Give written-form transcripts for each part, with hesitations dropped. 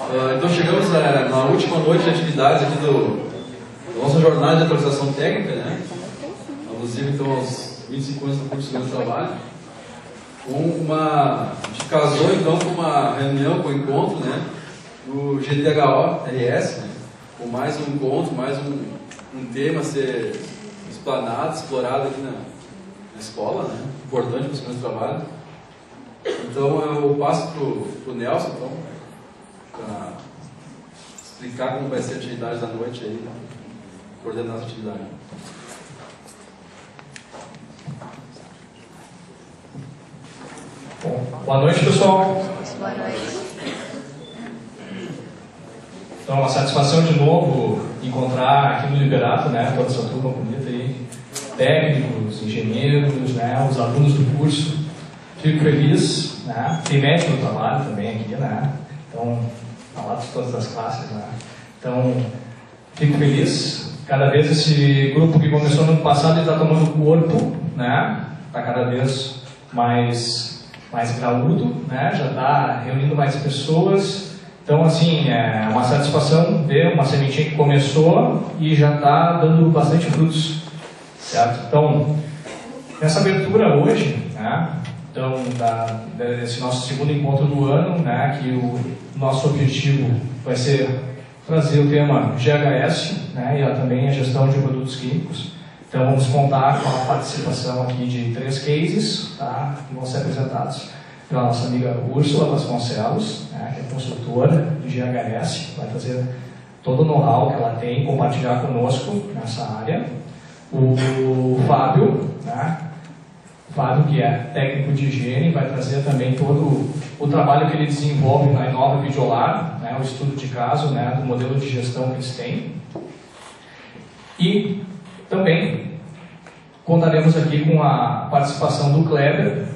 Então chegamos na última noite de atividades aqui da nossa jornada de atualização técnica, né? Alusivo então aos 25 anos do curso de trabalho. A gente casou então com uma reunião, com um encontro, né? Do GTHO-RS, né? Com mais um encontro, mais um tema a ser explanado, explorado aqui na escola, né? Importante para os meus trabalhos. Então eu passo para o Nelson, então, para explicar como vai ser a atividade da noite aí, né? Coordenar essa atividade. Bom, boa noite, pessoal. Boa noite. Então, é uma satisfação de novo encontrar aqui no Liberato, né, toda essa turma bonita aí, técnicos, engenheiros, né, os alunos do curso. Fico feliz, né, tem médico no trabalho também aqui, né, então, falar de todas as classes, né. Então, fico feliz. Cada vez esse grupo que começou no ano passado está tomando corpo, né, está cada vez mais graúdo, né, já está reunindo mais pessoas. Então, assim, é uma satisfação ver uma sementinha que começou e já está dando bastante frutos, certo? Então, nessa abertura hoje, né, então, desse nosso segundo encontro do ano, né, que o nosso objetivo vai ser trazer o tema GHS, né, e também a gestão de produtos químicos. Então, vamos contar com a participação aqui de 3 cases, tá, que vão ser apresentados pela nossa amiga Úrsula Vasconcelos, né, que é consultora de GHS, vai trazer todo o know-how que ela tem, compartilhar conosco nessa área. O Fábio, né, que é técnico de higiene, vai trazer também todo o trabalho que ele desenvolve na Inova Videolar, né, o estudo de caso, né, do modelo de gestão que eles têm. E também contaremos aqui com a participação do Kleber,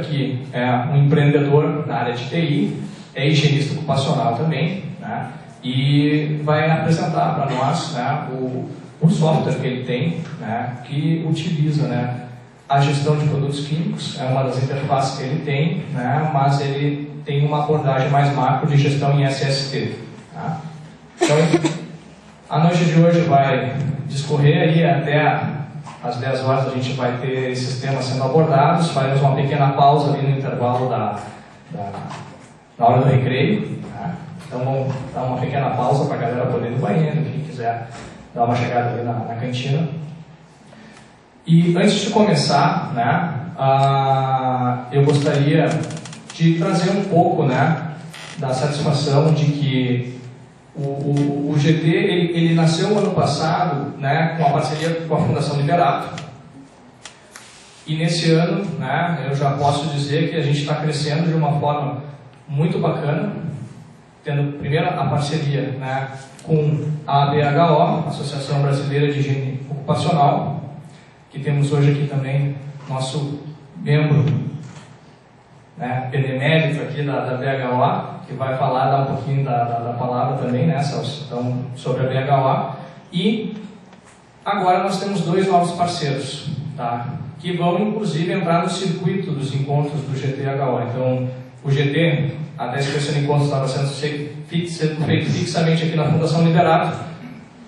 que é um empreendedor na área de TI, é higienista ocupacional também, né, e vai apresentar para nós, né, o software que ele tem, né, que utiliza, né, a gestão de produtos químicos. É uma das interfaces que ele tem, né, mas ele tem uma abordagem mais macro de gestão em SST. Tá? Então, a noite de hoje vai discorrer aí até às 10 horas. A gente vai ter esses temas sendo abordados. Faremos uma pequena pausa ali no intervalo na hora do recreio. Tá? Então vamos dar uma pequena pausa para a galera poder ir no banheiro, quem quiser dar uma chegada ali na cantina. E antes de começar, né, eu gostaria de trazer um pouco, né, da satisfação de que o GT ele nasceu no ano passado, né, com a parceria com a Fundação Liberato. E nesse ano, né, eu já posso dizer que a gente está crescendo de uma forma muito bacana, tendo primeiro a parceria, né, com a ABHO, Associação Brasileira de Higiene Ocupacional, que temos hoje aqui também nosso membro, né, benemérito aqui da BHO, que vai falar, dar um pouquinho da palavra também, né, então, sobre a BHO. E agora nós temos 2 novos parceiros, tá, que vão inclusive entrar no circuito dos encontros do GTHO. Então, o GT, até esse terceiro encontro estava sendo feito fixamente aqui na Fundação Liberato.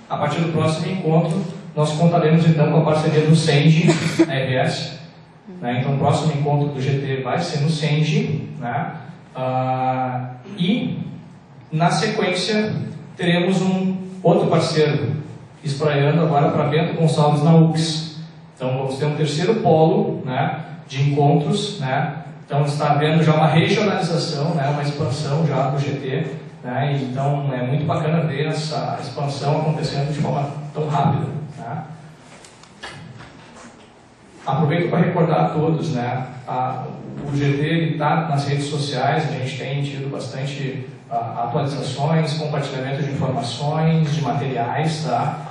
A partir do próximo encontro, nós contaremos então com a parceria do SENGE, RS, né? Então o próximo encontro do GT vai ser no SENGE, né? E na sequência teremos um outro parceiro espraiando agora para Bento Gonçalves na UX. Então vamos ter um terceiro polo, né, de encontros, né? Então está havendo já uma regionalização, né, uma expansão já do GT, né? Então é muito bacana ver essa expansão acontecendo de forma tão rápida. Aproveito para recordar a todos, né, o GT está nas redes sociais, a gente tem tido bastante atualizações, compartilhamento de informações, de materiais, tá,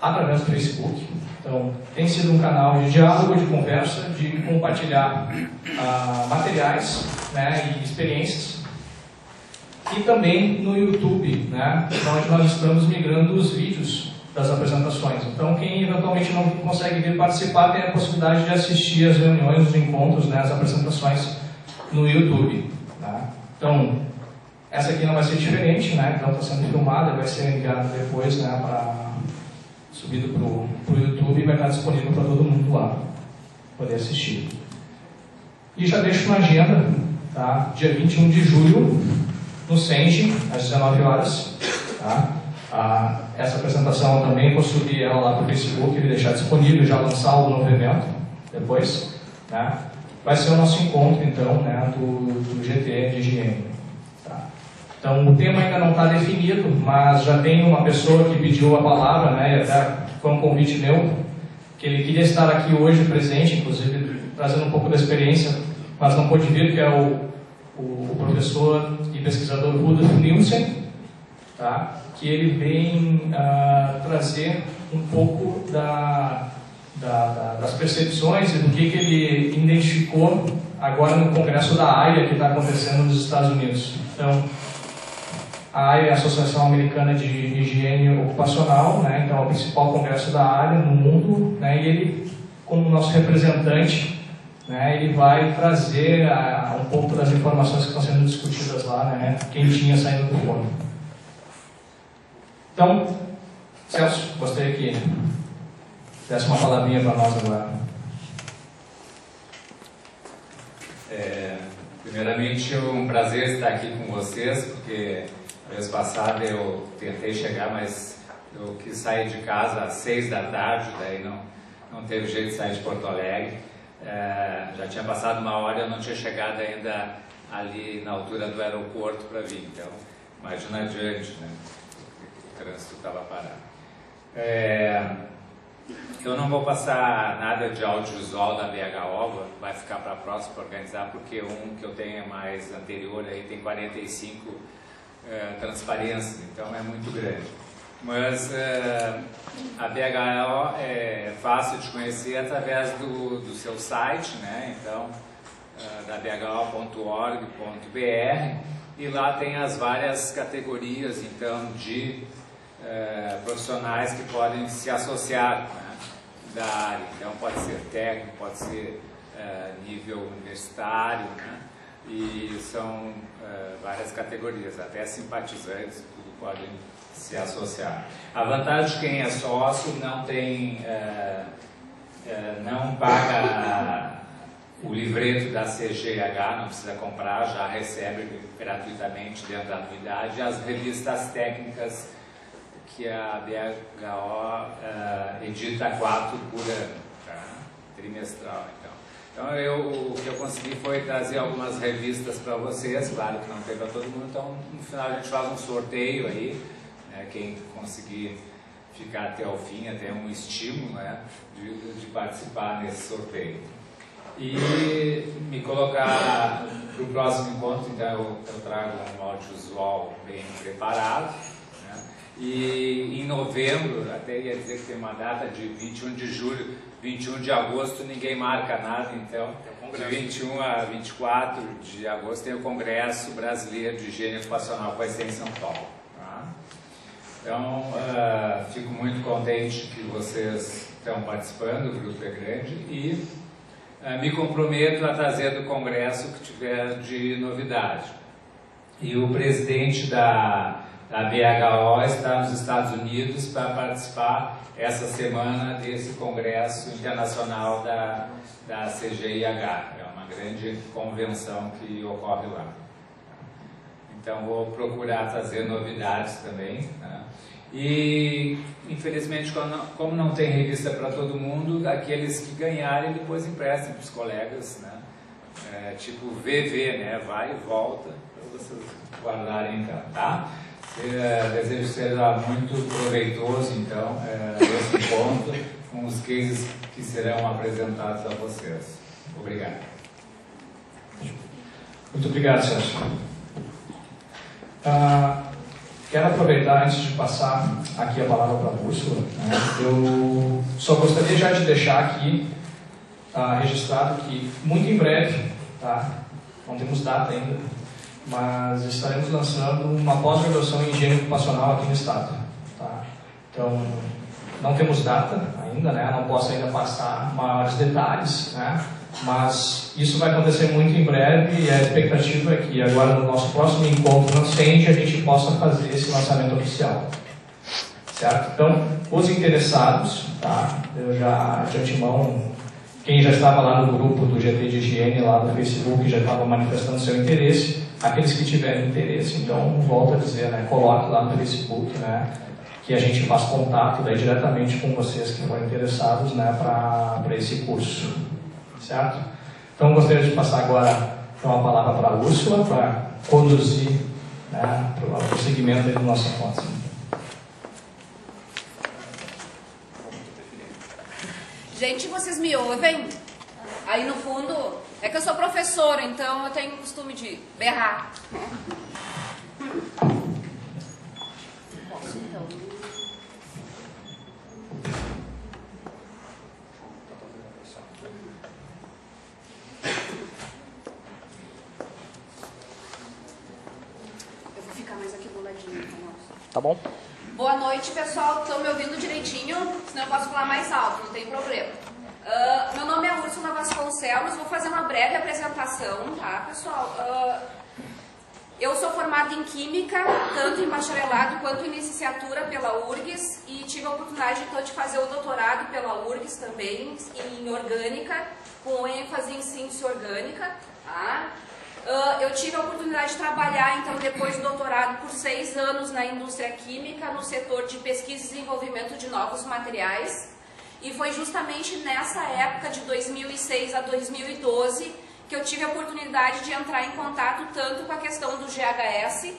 através do Facebook. Então, tem sido um canal de diálogo, de conversa, de compartilhar materiais, né, e experiências. E também no YouTube, né, onde nós estamos migrando os vídeos das apresentações. Então, quem eventualmente não consegue vir participar tem a possibilidade de assistir as reuniões, os encontros, né, as apresentações no YouTube. Tá? Então, Essa aqui não vai ser diferente, né? Então está sendo filmada, vai ser enviada depois, né, subido para o YouTube e vai estar disponível para todo mundo lá poder assistir. E já deixo na agenda, tá? Dia 21 de julho, no Senge, às 19 horas. Tá? Essa apresentação também vou subir ela lá para o Facebook e deixar disponível, já lançar o novo evento depois. Né? Vai ser o nosso encontro, então, né, do GT de higiene. Tá? Então, o tema ainda não está definido, mas já tem uma pessoa que pediu a palavra, né, e até foi um convite meu, que ele queria estar aqui hoje presente, inclusive trazendo um pouco da experiência, mas não pôde vir, que é o professor e pesquisador Rudolf Nielsen, tá? Que ele vem trazer um pouco das percepções e do que ele identificou agora no congresso da AIA que está acontecendo nos Estados Unidos. Então, a AIA é a Associação Americana de Higiene Ocupacional, né? Então é o principal congresso da área no mundo, né? E ele, como nosso representante, né, ele vai trazer um pouco das informações que estão sendo discutidas lá, né? Quentinha saindo do forno. Então, Celso, gostaria que desse uma palavrinha para nós agora. Primeiramente, é um prazer estar aqui com vocês, porque a vez passada eu tentei chegar, mas eu quis sair de casa às 6 da tarde, daí não teve jeito de sair de Porto Alegre. Já tinha passado uma hora e eu não tinha chegado ainda ali na altura do aeroporto para vir, então imagina adiante, né? O trânsito estava parado. Eu não vou passar nada de audiovisual da BHO, vai ficar para a próxima para organizar, porque um que eu tenho é mais anterior, aí tem 45 transparências, então é muito grande. Mas a BHO é fácil de conhecer através do seu site, né? Então, da bho.org.br, e lá tem as várias categorias, então, de profissionais que podem se associar, né, da área. Então pode ser técnico, pode ser nível universitário, né, e são várias categorias, até simpatizantes, tudo podem se associar. A vantagem de quem é sócio não tem, não paga o livreto da CGH, não precisa comprar, já recebe gratuitamente dentro da anuidade, e as revistas técnicas que a BHO edita 4 por ano, tá? Trimestral. Então o que eu consegui foi trazer algumas revistas para vocês, claro que não tem para todo mundo, então no final a gente faz um sorteio aí, né, quem conseguir ficar até o fim, até um estímulo, né, de participar nesse sorteio. E me colocar para o próximo encontro, então eu trago um audiovisual bem preparado. E em novembro, até ia dizer que tem uma data de 21 de julho, 21 de agosto ninguém marca nada, então de 21 a 24 de agosto tem o Congresso Brasileiro de Higiene Ocupacional, que vai ser em São Paulo. Tá? Então, fico muito contente que vocês estão participando, o grupo é grande, e me comprometo a trazer do Congresso o que tiver de novidade. E o presidente da BHO está nos Estados Unidos para participar essa semana desse Congresso Internacional da CGIH. É uma grande convenção que ocorre lá. Então vou procurar trazer novidades também. Né? E infelizmente, como não tem revista para todo mundo, aqueles que ganharem depois emprestem para os colegas, né? Tipo VV, né? Vai e volta, para vocês guardarem então, tá? Desejo que seja muito proveitoso, então, esse encontro com os cases que serão apresentados a vocês. Obrigado. Muito obrigado, Celso. Quero aproveitar, antes de passar aqui a palavra para a Úrsula, né, eu só gostaria já de deixar aqui registrado que, muito em breve, tá, não temos data ainda, mas estaremos lançando uma pós-graduação em higiene ocupacional aqui no estado. Tá? Então, não temos data ainda, né? Não posso ainda passar maiores detalhes, né? Mas isso vai acontecer muito em breve e a expectativa é que agora no nosso próximo encontro no CEND a gente possa fazer esse lançamento oficial. Certo? Então, os interessados, tá? Eu já de antemão, quem já estava lá no grupo do GT de Higiene, lá no Facebook, já estava manifestando seu interesse. Aqueles que tiverem interesse, então, volto a dizer, né? Coloque lá no Facebook, né? Que a gente faz contato daí diretamente com vocês que estão interessados, né? Para esse curso. Certo? Então, gostaria de passar agora então, a palavra para a Úrsula, para conduzir, né, para o segmento do nosso encontro. Gente, vocês me ouvem? Aí no fundo, é que eu sou professora, então eu tenho o costume de berrar. Posso então? Eu vou ficar mais aqui do ladinho. Tá bom? Boa noite, pessoal. Estão me ouvindo direitinho? Senão eu posso falar mais alto, não tem problema. Meu nome é Úrsula Vasconcelos. Vou fazer uma breve apresentação, tá, pessoal? Eu sou formada em Química, tanto em bacharelado quanto em licenciatura pela URGS, e tive a oportunidade, então, de fazer o doutorado pela URGS também, em Orgânica, com ênfase em síntese orgânica, tá? Eu tive a oportunidade de trabalhar, então, depois do doutorado, por 6 anos na indústria química, no setor de pesquisa e desenvolvimento de novos materiais. E foi justamente nessa época, de 2006 a 2012, que eu tive a oportunidade de entrar em contato tanto com a questão do GHS,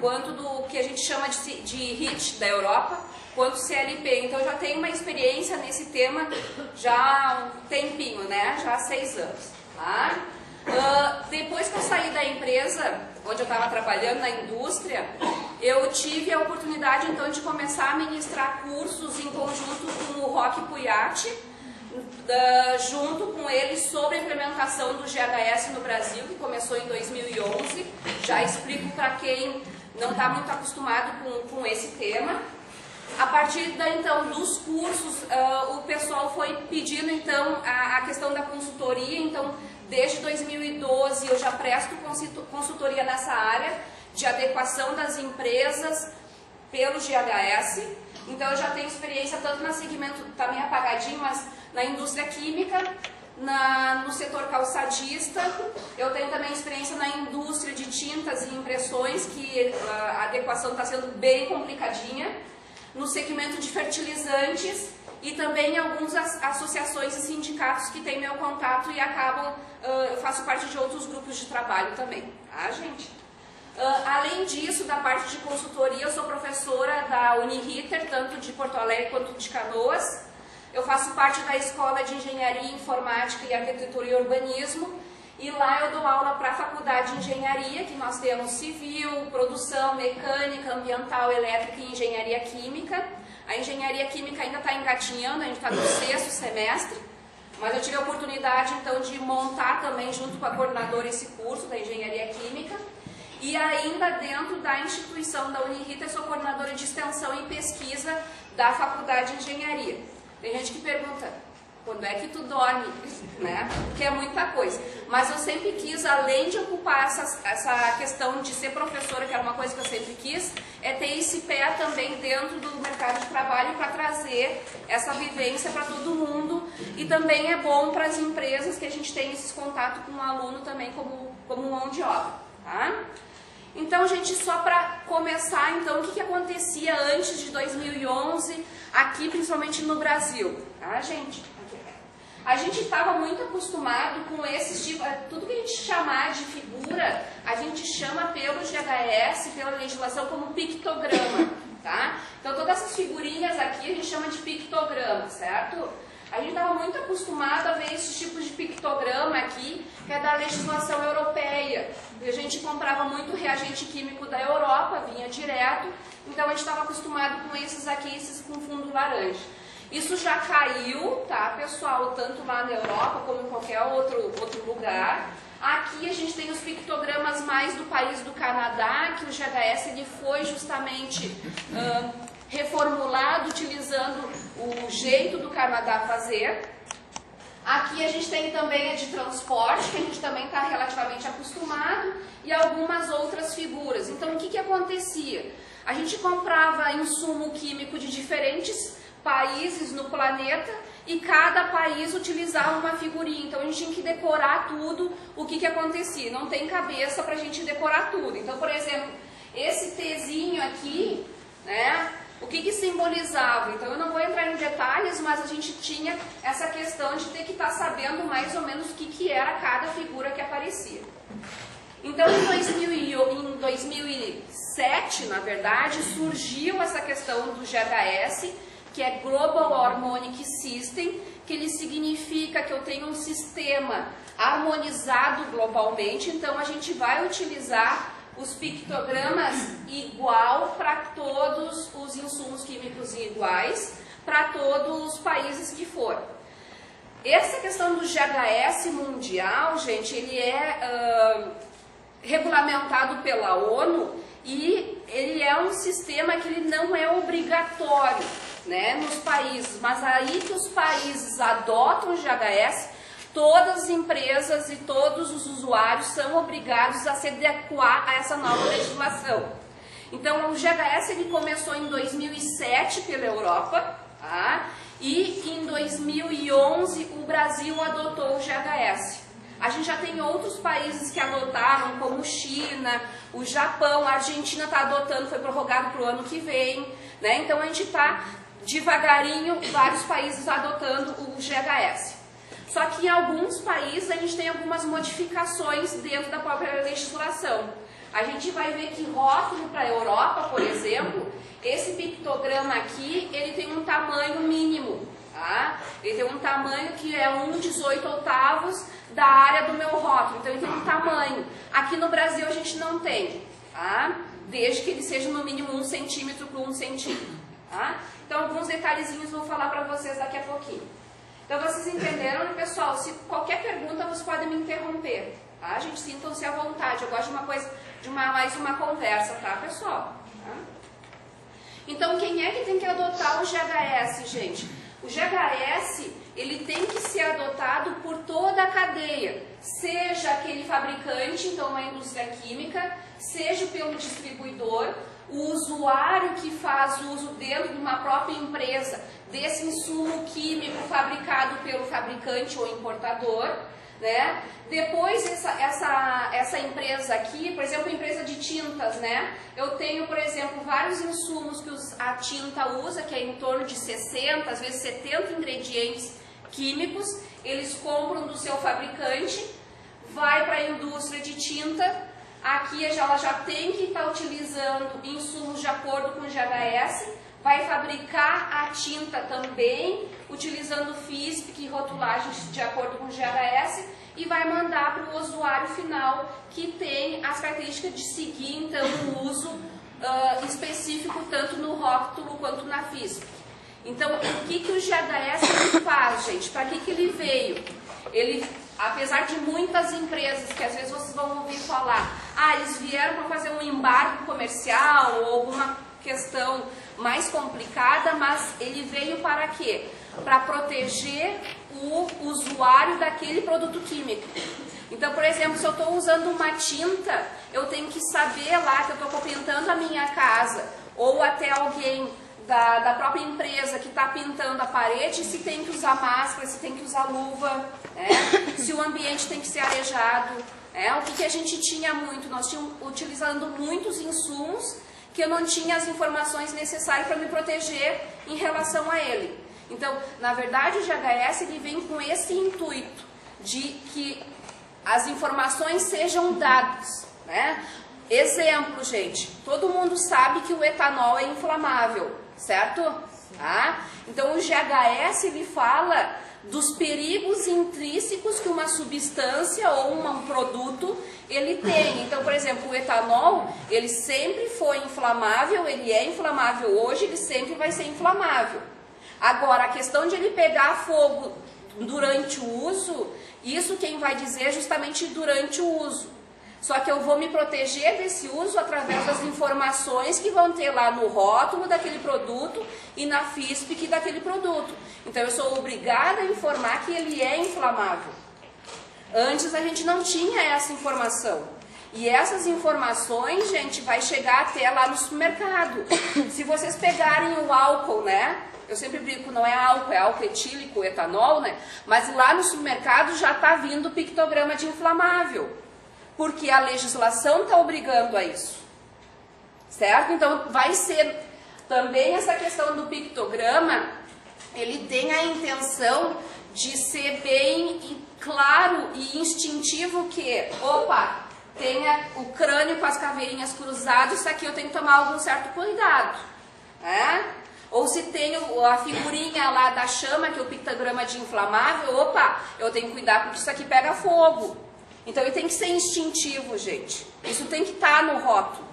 quanto do que a gente chama de HIT da Europa, quanto CLP. Então, eu já tenho uma experiência nesse tema já há um tempinho, né? Já há 6 anos, tá? Depois que eu saí da empresa, onde eu estava trabalhando na indústria, eu tive a oportunidade então de começar a ministrar cursos em conjunto com o Roque Puyat, junto com ele sobre a implementação do GHS no Brasil, que começou em 2011. Já explico para quem não está muito acostumado com esse tema. A partir então dos cursos, o pessoal foi pedindo então a questão da consultoria. Então, desde 2012 eu já presto consultoria nessa área de adequação das empresas pelo GHS. Então, eu já tenho experiência tanto no segmento, está meio apagadinho, mas na indústria química, no setor calçadista. Eu tenho também experiência na indústria de tintas e impressões, que a adequação está sendo bem complicadinha. No segmento de fertilizantes e também em algumas associações e sindicatos que têm meu contato e acabam, eu faço parte de outros grupos de trabalho também, tá, gente? Além disso, da parte de consultoria, eu sou professora da Uniriter, tanto de Porto Alegre quanto de Canoas. Eu faço parte da Escola de Engenharia, Informática e Arquitetura e Urbanismo. E lá eu dou aula para a Faculdade de Engenharia, que nós temos civil, produção, mecânica, ambiental, elétrica e engenharia química. A engenharia química ainda está engatinhando, a gente está no 6º semestre, mas eu tive a oportunidade então de montar também junto com a coordenadora esse curso da engenharia química. E ainda dentro da instituição da Uniriter, eu sou coordenadora de extensão e pesquisa da Faculdade de Engenharia. Tem gente que pergunta, quando é que tu dorme, né? Porque é muita coisa. Mas eu sempre quis, além de ocupar essa questão de ser professora, que era uma coisa que eu sempre quis, é ter esse pé também dentro do mercado de trabalho para trazer essa vivência para todo mundo. E também é bom para as empresas que a gente tem esse contato com o aluno também como mão de obra, tá? Então, gente, só para começar, então, o que acontecia antes de 2011, aqui principalmente no Brasil, tá, gente? A gente estava muito acostumado com esses tipos, tudo que a gente chamar de figura, a gente chama pelo GHS, pela legislação, como pictograma, tá? Então, todas essas figurinhas aqui a gente chama de pictograma, certo? A gente estava muito acostumado a ver esses tipos de pictograma aqui, que é da legislação europeia. A gente comprava muito reagente químico da Europa, vinha direto, então a gente estava acostumado com esses aqui, esses com fundo laranja. Isso já caiu, tá, pessoal, tanto lá na Europa como em qualquer outro lugar. Aqui a gente tem os pictogramas mais do país do Canadá, que o GHS ele foi justamente reformulado utilizando o jeito do Canadá fazer. Aqui a gente tem também a de transporte, que a gente também está relativamente acostumado, e algumas outras figuras. Então, o que acontecia? A gente comprava insumo químico de diferentes países no planeta e cada país utilizava uma figurinha. Então, a gente tinha que decorar tudo o que acontecia. Não tem cabeça para a gente decorar tudo. Então, por exemplo, esse Tzinho aqui, né? O que simbolizava? Então, eu não vou entrar em detalhes, mas a gente tinha essa questão de ter que estar sabendo mais ou menos o que era cada figura que aparecia. Então, em 2007, na verdade, surgiu essa questão do GHS, que é Global Harmonic System, que ele significa que eu tenho um sistema harmonizado globalmente, então a gente vai utilizar os pictogramas igual para todos os insumos químicos iguais, para todos os países que for. Essa questão do GHS mundial, gente, ele é regulamentado pela ONU e ele é um sistema que ele não é obrigatório, né, nos países, mas aí que os países adotam o GHS, todas as empresas e todos os usuários são obrigados a se adequar a essa nova legislação. Então, o GHS ele começou em 2007 pela Europa, tá? E em 2011 o Brasil adotou o GHS. A gente já tem outros países que adotaram, como China, o Japão, a Argentina está adotando, foi prorrogado para o ano que vem, né? Então, a gente está devagarinho, vários países adotando o GHS. Só que em alguns países a gente tem algumas modificações dentro da própria legislação. A gente vai ver que rótulo para a Europa, por exemplo, esse pictograma aqui, ele tem um tamanho mínimo, tá? Ele tem um tamanho que é 1/18 da área do meu rótulo, então ele tem um tamanho. Aqui no Brasil a gente não tem, tá? Desde que ele seja no mínimo 1 centímetro por 1 centímetro, tá? Então alguns detalhezinhos eu vou falar para vocês daqui a pouquinho. Então vocês entenderam, né, pessoal? Se qualquer pergunta, vocês podem me interromper, tá? Gente, sintam-se à vontade. Eu gosto de uma coisa, mais uma conversa, tá, pessoal? Tá? Então, quem é que tem que adotar o GHS, gente? O GHS, ele tem que ser adotado por toda a cadeia, seja aquele fabricante, então uma indústria química, seja pelo distribuidor, o usuário que faz uso dentro de uma própria empresa desse insumo químico fabricado pelo fabricante ou importador, né? Depois essa empresa aqui, por exemplo, a empresa de tintas, né? Eu tenho, por exemplo, vários insumos que a tinta usa, que é em torno de 60, às vezes 70 ingredientes químicos, eles compram do seu fabricante, vai para a indústria de tinta. Aqui ela já tem que estar utilizando insumos de acordo com o GHS, vai fabricar a tinta também, utilizando FISP e rotulagens de acordo com o GHS, e vai mandar para o usuário final, que tem as características de seguir, então, o uso específico, tanto no rótulo quanto na FISP. Então, o que o GHS faz, gente? Para que ele veio? Ele, apesar de muitas empresas, que às vezes vocês vão ouvir falar, eles vieram para fazer um embargo comercial ou alguma questão mais complicada, mas ele veio para quê? Para proteger o usuário daquele produto químico. Então, por exemplo, se eu estou usando uma tinta, eu tenho que saber lá que eu estou pintando a minha casa, ou até alguém da própria empresa que está pintando a parede, se tem que usar máscara, se tem que usar luva, né? Se o ambiente tem que ser arejado. O que a gente tinha muito? Nós tínhamos utilizando muitos insumos que eu não tinha as informações necessárias para me proteger em relação a ele. Então, na verdade, o GHS ele vem com esse intuito de que as informações sejam dadas, né? Exemplo, gente, todo mundo sabe que o etanol é inflamável, certo? Tá? Então, o GHS ele fala dos perigos intrínsecos que uma substância ou um produto ele tem. Então, por exemplo, o etanol, ele sempre foi inflamável, ele é inflamável hoje, ele sempre vai ser inflamável. Agora, a questão de ele pegar fogo durante o uso, isso quem vai dizer é justamente durante o uso. Só que eu vou me proteger desse uso através das informações que vão ter lá no rótulo daquele produto e na FISPIC daquele produto. Então eu sou obrigada a informar que ele é inflamável. Antes a gente não tinha essa informação. E essas informações, gente, vai chegar até lá no supermercado. Se vocês pegarem o álcool, né? Eu sempre brinco, não é álcool etílico, etanol, né? Mas lá no supermercado já está vindo o pictograma de inflamável. Porque a legislação está obrigando a isso. Certo? Então vai ser também essa questão do pictograma, ele tem a intenção de ser bem claro e instintivo que, opa, tenha o crânio com as caveirinhas cruzadas, isso aqui eu tenho que tomar algum certo cuidado. Ou se tem a figurinha lá da chama, que é o pictograma de inflamável, opa, eu tenho que cuidar porque isso aqui pega fogo. Então ele tem que ser instintivo, gente. Isso tem que estar no rótulo,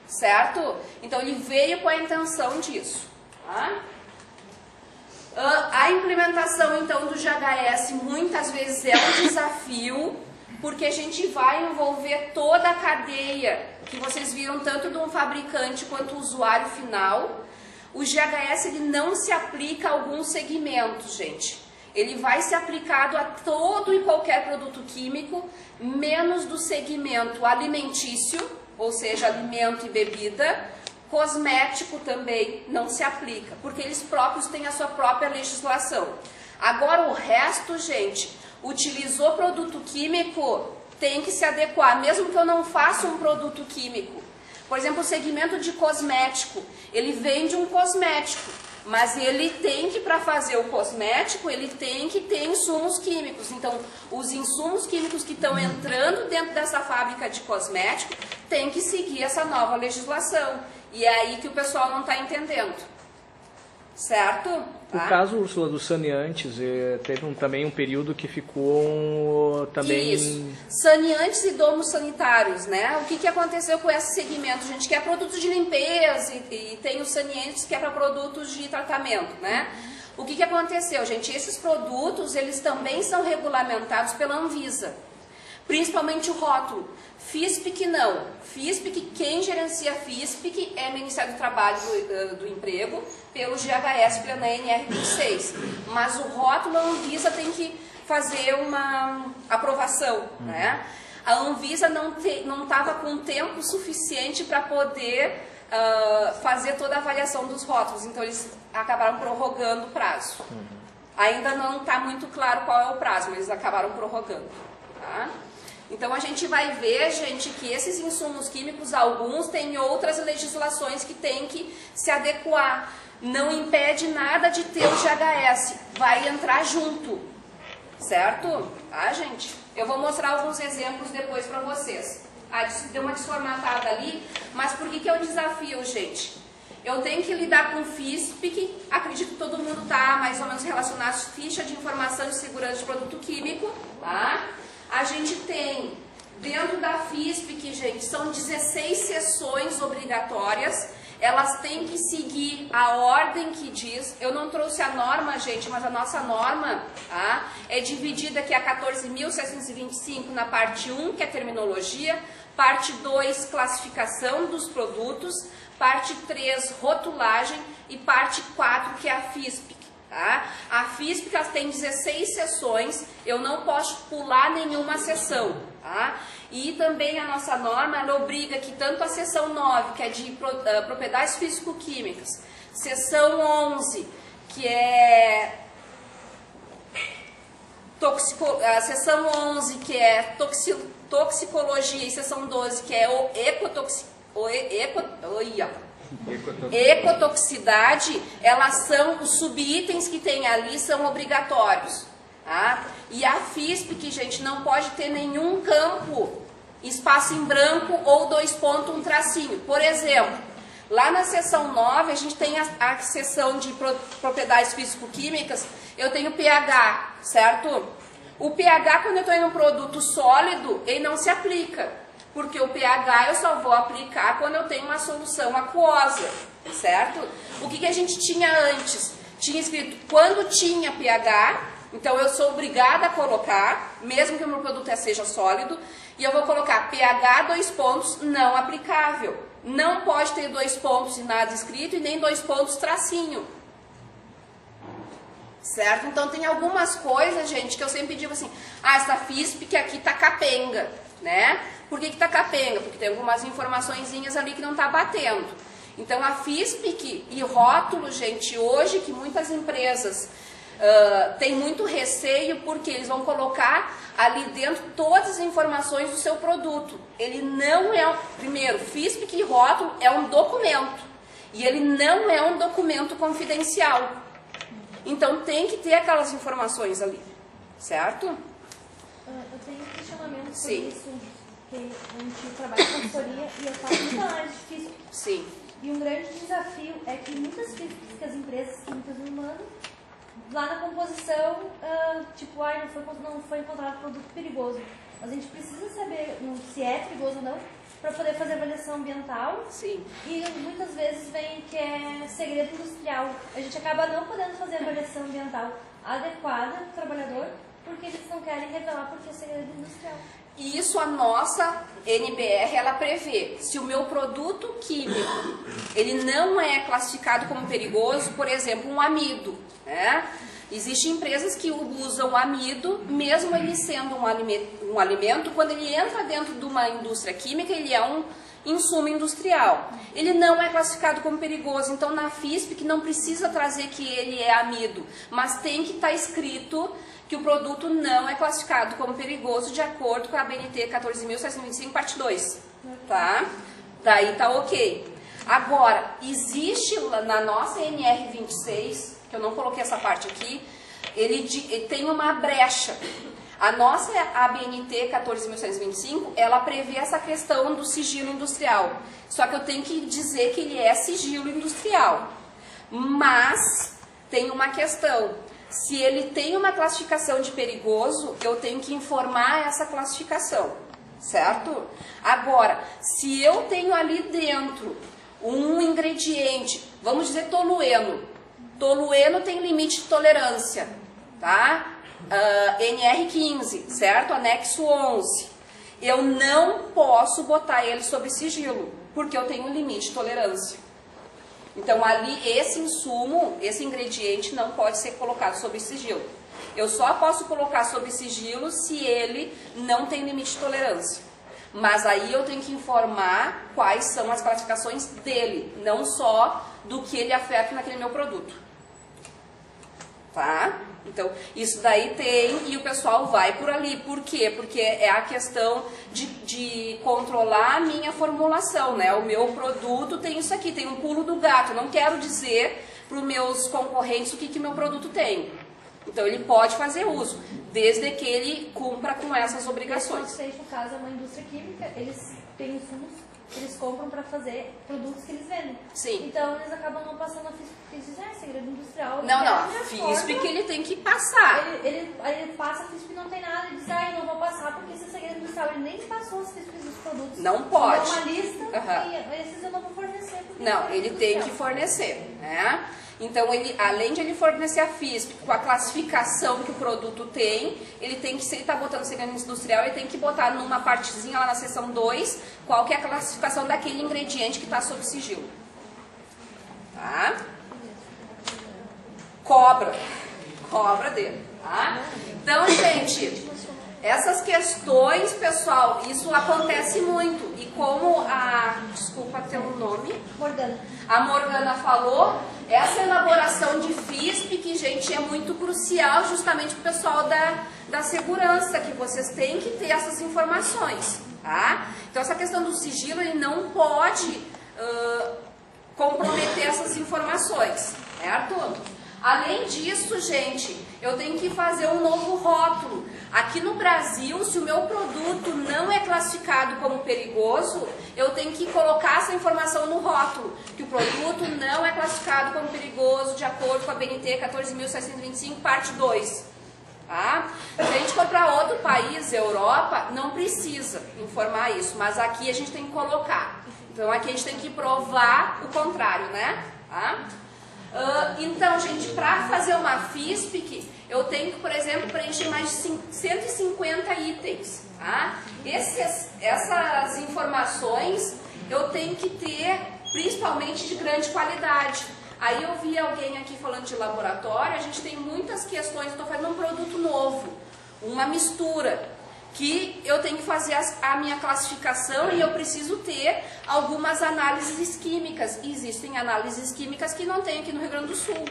certo? Então ele veio com a intenção disso. Tá? A implementação então do GHS muitas vezes é um desafio, porque a gente vai envolver toda a cadeia, que vocês viram tanto de um fabricante quanto do usuário final. O GHS ele não se aplica a alguns segmentos, gente. Ele vai ser aplicado a todo e qualquer produto químico, menos do segmento alimentício, ou seja, alimento e bebida. Cosmético também não se aplica, porque eles próprios têm a sua própria legislação. Agora o resto, gente, utilizou produto químico, tem que se adequar, mesmo que eu não faça um produto químico. Por exemplo, o segmento de cosmético, ele vende um cosmético. Mas ele tem que, para fazer o cosmético, ele tem que ter insumos químicos. Então, os insumos químicos que estão entrando dentro dessa fábrica de cosmético tem que seguir essa nova legislação. E é aí que o pessoal não está entendendo. Certo? O caso, Úrsula, dos saneantes, teve também um período que ficou também... Isso. Saneantes e domos sanitários, né? O que aconteceu com esse segmento? A gente quer produtos de limpeza e tem os saneantes que é para produtos de tratamento, né? O que aconteceu, gente? Esses produtos, eles também são regulamentados pela Anvisa. Principalmente o rótulo. FISPIC não. FISPIC, quem gerencia FISPIC é o Ministério do Trabalho e do Emprego, pelo GHS, pela NR26. Mas o rótulo, a Anvisa tem que fazer uma aprovação, né? A Anvisa não estava com tempo suficiente para poder fazer toda a avaliação dos rótulos, então eles acabaram prorrogando o prazo. Ainda não está muito claro qual é o prazo, mas eles acabaram prorrogando, tá? Então a gente vai ver, gente, que esses insumos químicos, alguns têm outras legislações que têm que se adequar. Não impede nada de ter o GHS, vai entrar junto, certo? Tá, gente? Eu vou mostrar alguns exemplos depois para vocês. Deu uma desformatada ali, mas por que é o desafio, gente? Eu tenho que lidar com FISPIC, acredito que todo mundo está mais ou menos relacionado à ficha de informação de segurança de produto químico, tá? A gente tem, dentro da FISPIC, gente, são 16 sessões obrigatórias, elas têm que seguir a ordem que diz. Eu não trouxe a norma, gente, mas a nossa norma, tá, é dividida aqui a 14.725 na parte 1, que é terminologia, parte 2, classificação dos produtos, parte 3, rotulagem e parte 4, que é a FISPIC. Tá? A FISPIC ela tem 16 sessões, eu não posso pular nenhuma sessão. Tá? E também a nossa norma ela obriga que tanto a sessão 9, que é de propriedades físico-químicas, sessão 11, que é sessão 11, que é toxicologia, e sessão 12, que é ecotoxicidade, elas são, os subitens que tem ali são obrigatórios. Tá? E a FISPIC, gente, não pode ter nenhum campo, espaço em branco ou 2 pontos, um tracinho. Por exemplo, lá na seção 9, a gente tem a seção de propriedades físico-químicas, eu tenho pH, certo? O pH, quando eu estou em um produto sólido, ele não se aplica, porque o pH eu só vou aplicar quando eu tenho uma solução aquosa, certo? O que a gente tinha antes? Tinha escrito quando tinha pH, então eu sou obrigada a colocar, mesmo que o meu produto seja sólido, E eu vou colocar pH 2 pontos não aplicável. Não pode ter 2 pontos e nada escrito e nem 2 pontos tracinho. Certo? Então tem algumas coisas, gente, que eu sempre digo assim, essa FISP aqui tá capenga, né? Por que tá capenga? Porque tem algumas informaçõezinhas ali que não tá batendo. Então a FISP e rótulo, gente, hoje que muitas empresas têm muito receio porque eles vão colocar ali dentro todas as informações do seu produto. Ele não é, primeiro, FISP e rótulo é um documento e ele não é um documento confidencial. Então tem que ter aquelas informações ali, certo? Eu tenho um questionamento sobre Sim. isso, porque a gente trabalha com consultoria e eu faço muita análise de FISP. Sim. E um grande desafio é que muitas FISPs que as empresas químicas nos mandam, lá na composição, tipo, não foi encontrado produto perigoso. Mas a gente precisa saber se é perigoso ou não, para poder fazer avaliação ambiental. Sim. E muitas vezes vem que é segredo industrial. A gente acaba não podendo fazer avaliação ambiental adequada para o trabalhador, porque eles não querem revelar porque é segredo industrial. E isso a nossa NBR, ela prevê. Se o meu produto químico, ele não é classificado como perigoso, por exemplo, um amido, né? Existem empresas que usam amido, mesmo ele sendo um alimento, quando ele entra dentro de uma indústria química, ele é um insumo industrial. Ele não é classificado como perigoso, então na FISP que não precisa trazer que ele é amido, mas tem que estar escrito que o produto não é classificado como perigoso de acordo com a ABNT 14.725, parte 2, tá? Daí tá ok. Agora, existe na nossa NR 26, que eu não coloquei essa parte aqui, ele tem uma brecha. A nossa ABNT 14.725, ela prevê essa questão do sigilo industrial. Só que eu tenho que dizer que ele é sigilo industrial. Mas tem uma questão. Se ele tem uma classificação de perigoso, eu tenho que informar essa classificação, certo? Agora, se eu tenho ali dentro um ingrediente, vamos dizer tolueno. Tolueno tem limite de tolerância, tá? NR15, certo? Anexo 11. Eu não posso botar ele sob sigilo, porque eu tenho um limite de tolerância. Então, ali, esse insumo, esse ingrediente não pode ser colocado sob sigilo. Eu só posso colocar sob sigilo se ele não tem limite de tolerância. Mas aí eu tenho que informar quais são as classificações dele, não só do que ele afeta naquele meu produto. Tá? Então, isso daí tem e o pessoal vai por ali. Por quê? Porque é a questão de controlar a minha formulação, né? O meu produto tem isso aqui, tem um pulo do gato. Eu não quero dizer para os meus concorrentes o que meu produto tem. Então, ele pode fazer uso, desde que ele cumpra com essas obrigações. No caso, é uma indústria química, eles têm insumos, eles compram para fazer produtos que eles vendem. Sim. Então, eles acabam não passando a FISP, porque eles dizem, segredo industrial. Não, FISP que ele tem que passar. Ele passa a FISP e não tem nada, ele diz, eu não vou passar porque esse é segredo industrial. Ele nem passou as FISPs dos produtos. Não pode. Dá uma lista e esses eu não vou fornecer. Não, ele tem que fornecer, né? Então, além de ele fornecer a FISP com a classificação que o produto tem, ele tem que, se ele está botando segredo industrial, ele tem que botar numa partezinha lá na seção 2, qual que é a classificação daquele ingrediente que está sob sigilo. Tá? Cobra dele, tá? Então, gente, essas questões, pessoal, isso acontece muito. E como desculpa ter um nome, a Morgana falou, essa elaboração de FISP, que, gente, é muito crucial justamente para o pessoal da segurança, que vocês têm que ter essas informações, tá? Então, essa questão do sigilo, ele não pode comprometer essas informações, certo? Além disso, gente, eu tenho que fazer um novo rótulo. Aqui no Brasil, se o meu produto não é classificado como perigoso, eu tenho que colocar essa informação no rótulo, que o produto não é classificado como perigoso de acordo com a BNT 14.725, parte 2. Tá? Se a gente for para outro país, Europa, não precisa informar isso, mas aqui a gente tem que colocar. Então aqui a gente tem que provar o contrário, né? Tá? Então, gente, para fazer uma FISP, eu tenho que, por exemplo, preencher mais de 150 itens. Tá? Essas informações eu tenho que ter, principalmente de grande qualidade. Aí eu vi alguém aqui falando de laboratório, a gente tem muitas questões, estou fazendo um produto novo, uma mistura, que eu tenho que fazer a minha classificação e eu preciso ter algumas análises químicas. E existem análises químicas que não tem aqui no Rio Grande do Sul.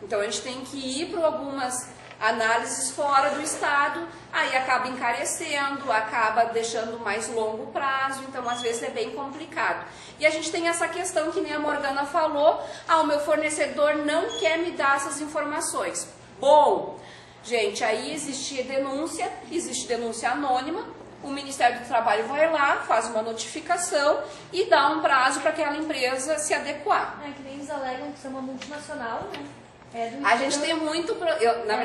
Então a gente tem que ir para algumas análises fora do estado, aí acaba encarecendo, acaba deixando mais longo prazo, então às vezes é bem complicado. E a gente tem essa questão que nem a Morgana falou, o meu fornecedor não quer me dar essas informações. Bom, gente, aí existe denúncia anônima, o Ministério do Trabalho vai lá, faz uma notificação e dá um prazo para aquela empresa se adequar. Que nem eles alegam que são uma multinacional, né? A gente tem muito,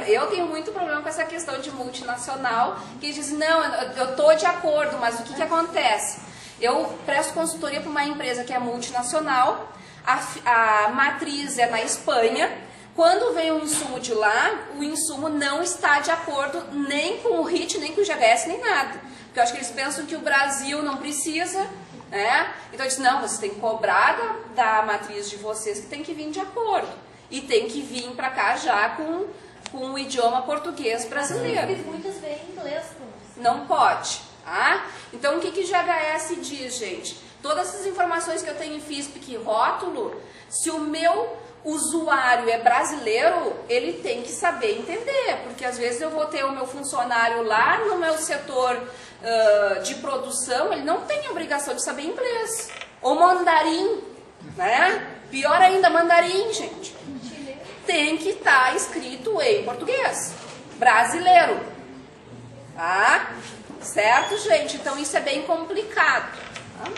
eu tenho muito problema com essa questão de multinacional, que diz, não, eu estou de acordo, mas o que acontece? Eu presto consultoria para uma empresa que é multinacional, a matriz é na Espanha, quando vem o insumo de lá, o insumo não está de acordo nem com o RIT, nem com o GHS, nem nada. Porque eu acho que eles pensam que o Brasil não precisa, né? Então eu disse, não, vocês têm que cobrar da matriz de vocês que tem que vir de acordo. E tem que vir para cá já com o idioma português brasileiro. Muitas veem inglês. Não pode. Tá? Então o que o GHS diz, gente? Todas essas informações que eu tenho em FISPIC e rótulo, se o meu usuário é brasileiro, ele tem que saber entender. Porque às vezes eu vou ter o meu funcionário lá no meu setor de produção, ele não tem a obrigação de saber inglês. Ou mandarim, né? Pior ainda, mandarim, gente. Tem que estar escrito em português, brasileiro, tá? Certo, gente? Então isso é bem complicado. Tá?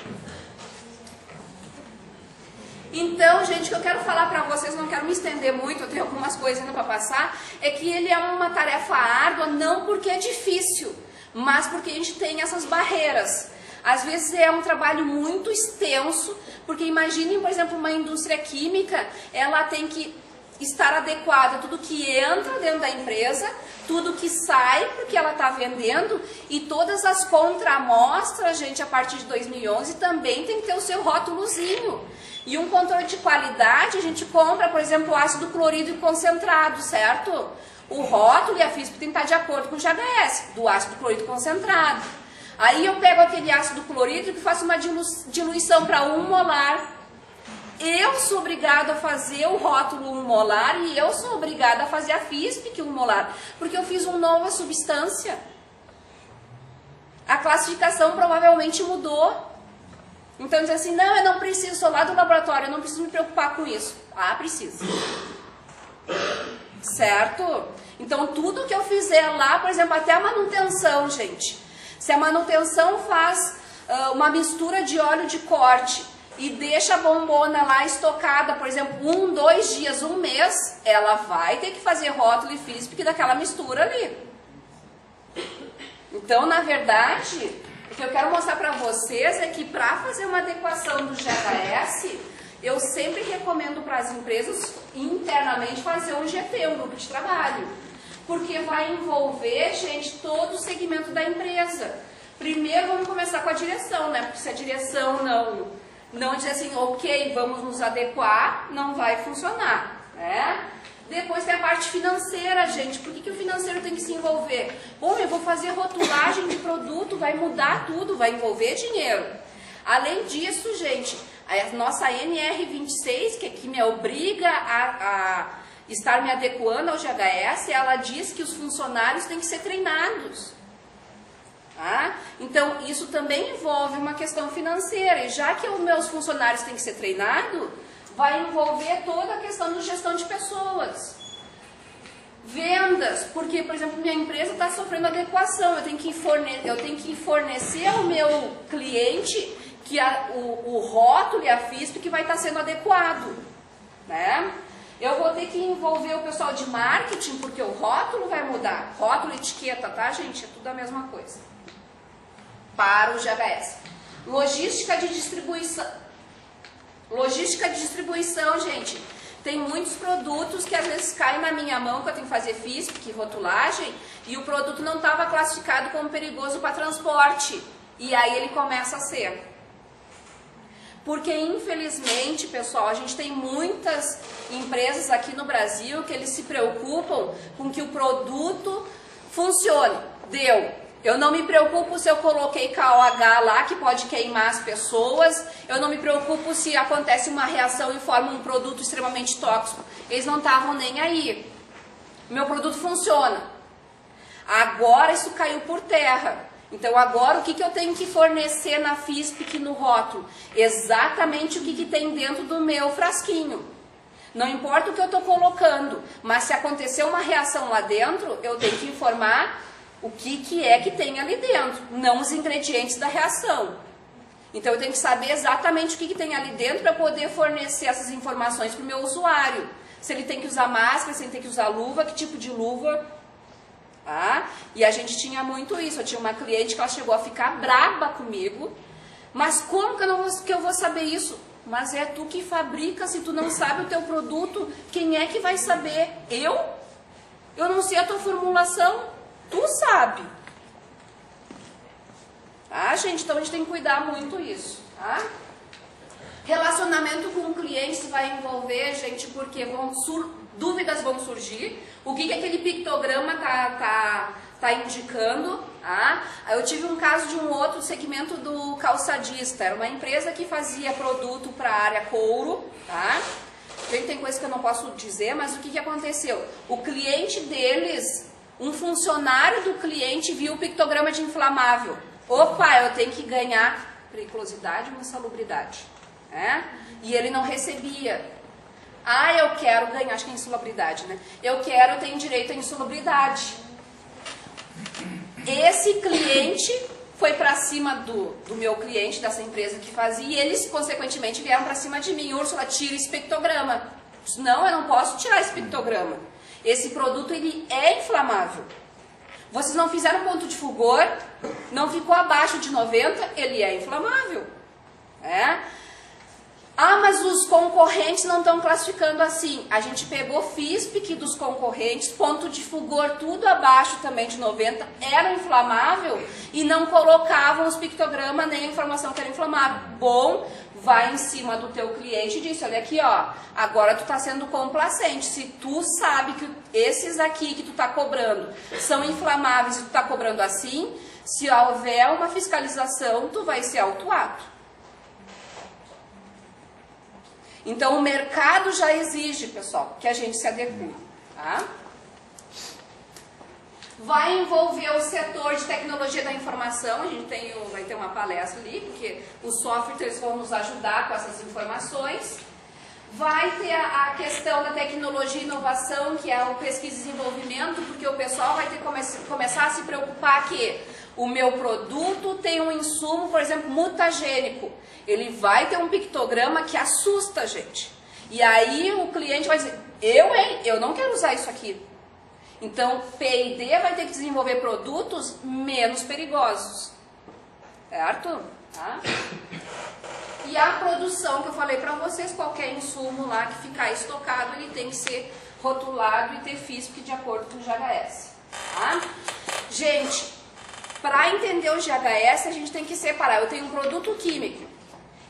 Então, gente, o que eu quero falar para vocês, não quero me estender muito, eu tenho algumas coisas ainda para passar, é que ele é uma tarefa árdua, não porque é difícil, mas porque a gente tem essas barreiras. Às vezes é um trabalho muito extenso, porque imaginem, por exemplo, uma indústria química, ela tem que estar adequada a tudo que entra dentro da empresa, tudo que sai porque ela está vendendo, e todas as contramostras, gente, a partir de 2011 também tem que ter o seu rótulozinho. E um controle de qualidade, a gente compra, por exemplo, ácido clorídrico concentrado, certo? O rótulo e a FISP tem que estar de acordo com o GHS, do ácido clorídrico concentrado. Aí eu pego aquele ácido clorídrico e faço uma diluição para 1 molar. Eu sou obrigado a fazer o rótulo 1 molar e eu sou obrigada a fazer a FISPIC 1 molar, porque eu fiz uma nova substância. A classificação provavelmente mudou. Então diz assim, não, eu não preciso, sou lá do laboratório, eu não preciso me preocupar com isso. Ah, precisa. Certo? Então tudo que eu fizer lá, por exemplo, até a manutenção, gente. Se a manutenção faz uma mistura de óleo de corte e deixa a bombona lá estocada, por exemplo, 1, 2 dias, 1 mês, ela vai ter que fazer rótulo e FISPIC daquela mistura ali. Então, na verdade, o que eu quero mostrar para vocês é que para fazer uma adequação do GHS, eu sempre recomendo para as empresas internamente fazer um GT, um grupo de trabalho. Porque vai envolver, gente, todo o segmento da empresa. Primeiro vamos começar com a direção, né? Porque se a direção não dizer assim, ok, vamos nos adequar, não vai funcionar, né? Depois tem a parte financeira, gente. Por que o financeiro tem que se envolver? Bom, eu vou fazer rotulagem de produto, vai mudar tudo, vai envolver dinheiro. Além disso, gente, a nossa NR26, que me obriga a estar me adequando ao GHS, ela diz que os funcionários têm que ser treinados. Tá? Então, isso também envolve uma questão financeira. E já que os meus funcionários têm que ser treinados, vai envolver toda a questão de gestão de pessoas. Vendas, porque, por exemplo, minha empresa está sofrendo adequação. Eu tenho que fornecer ao meu cliente que o rótulo e a FISP que vai estar sendo adequado. Né? Eu vou ter que envolver o pessoal de marketing, porque o rótulo vai mudar. Rótulo e etiqueta, tá, gente? É tudo a mesma coisa. Para o GHS. Logística de distribuição. Logística de distribuição, gente. Tem muitos produtos que às vezes caem na minha mão, que eu tenho que fazer FISP, rotulagem, e o produto não estava classificado como perigoso para transporte. E aí ele começa a ser. Porque infelizmente, pessoal, a gente tem muitas empresas aqui no Brasil que eles se preocupam com que o produto funcione. Deu. Eu não me preocupo se eu coloquei KOH lá, que pode queimar as pessoas. Eu não me preocupo se acontece uma reação e forma um produto extremamente tóxico. Eles não estavam nem aí. Meu produto funciona. Agora isso caiu por terra. Então agora o que eu tenho que fornecer na FISP no rótulo? Exatamente o que tem dentro do meu frasquinho. Não importa o que eu estou colocando, mas se acontecer uma reação lá dentro, eu tenho que informar o que é que tem ali dentro, não os ingredientes da reação. Então eu tenho que saber exatamente o que tem ali dentro para poder fornecer essas informações para o meu usuário. Se ele tem que usar máscara, se ele tem que usar luva, que tipo de luva. Ah, e a gente tinha muito isso. Eu tinha uma cliente que ela chegou a ficar braba comigo. Mas como que eu vou saber isso? Mas é tu que fabrica, se tu não sabe o teu produto, quem é que vai saber? Eu? Eu não sei a tua formulação. Tu sabe. Tá, gente? Então a gente tem que cuidar muito isso, tá? Relacionamento com clientes vai envolver, gente, porque dúvidas vão surgir. O que aquele pictograma tá indicando, tá? Eu tive um caso de um outro segmento do calçadista. Era uma empresa que fazia produto para a área couro, tá? Tem coisa que eu não posso dizer, mas o que aconteceu? O cliente deles, um funcionário do cliente viu o pictograma de inflamável. Opa, eu tenho que ganhar periculosidade ou insalubridade. E ele não recebia. Ah, eu quero ganhar, acho que é insalubridade, né? Eu tenho direito à insalubridade. Esse cliente foi para cima do meu cliente, dessa empresa que fazia, e eles, consequentemente, vieram para cima de mim. Úrsula, tira esse pictograma. Não, eu não posso tirar esse pictograma. Esse produto, ele é inflamável. Vocês não fizeram ponto de fulgor, não ficou abaixo de 90, ele é inflamável. Ah, mas os concorrentes não estão classificando assim. A gente pegou FISP dos concorrentes, ponto de fulgor tudo abaixo também de 90, era inflamável e não colocavam os pictogramas nem a informação que era inflamável. Bom, vai em cima do teu cliente e diz, olha aqui, ó, agora tu tá sendo complacente. Se tu sabe que esses aqui que tu tá cobrando são inflamáveis e tu tá cobrando assim, se houver uma fiscalização, tu vai ser autuado. Então, o mercado já exige, pessoal, que a gente se adeque, tá? Vai envolver o setor de tecnologia da informação, a gente vai ter uma palestra ali, porque os softwares vão nos ajudar com essas informações. Vai ter a questão da tecnologia e inovação, que é o pesquisa e desenvolvimento, porque o pessoal vai ter que começar a se preocupar que o meu produto tem um insumo, por exemplo, mutagênico. Ele vai ter um pictograma que assusta a gente. E aí o cliente vai dizer, eu não quero usar isso aqui. Então, P&D vai ter que desenvolver produtos menos perigosos. Certo? Tá? E a produção que eu falei para vocês, qualquer insumo lá que ficar estocado, ele tem que ser rotulado e ter FISP de acordo com o GHS. Tá? Gente, para entender o GHS, a gente tem que separar. Eu tenho um produto químico.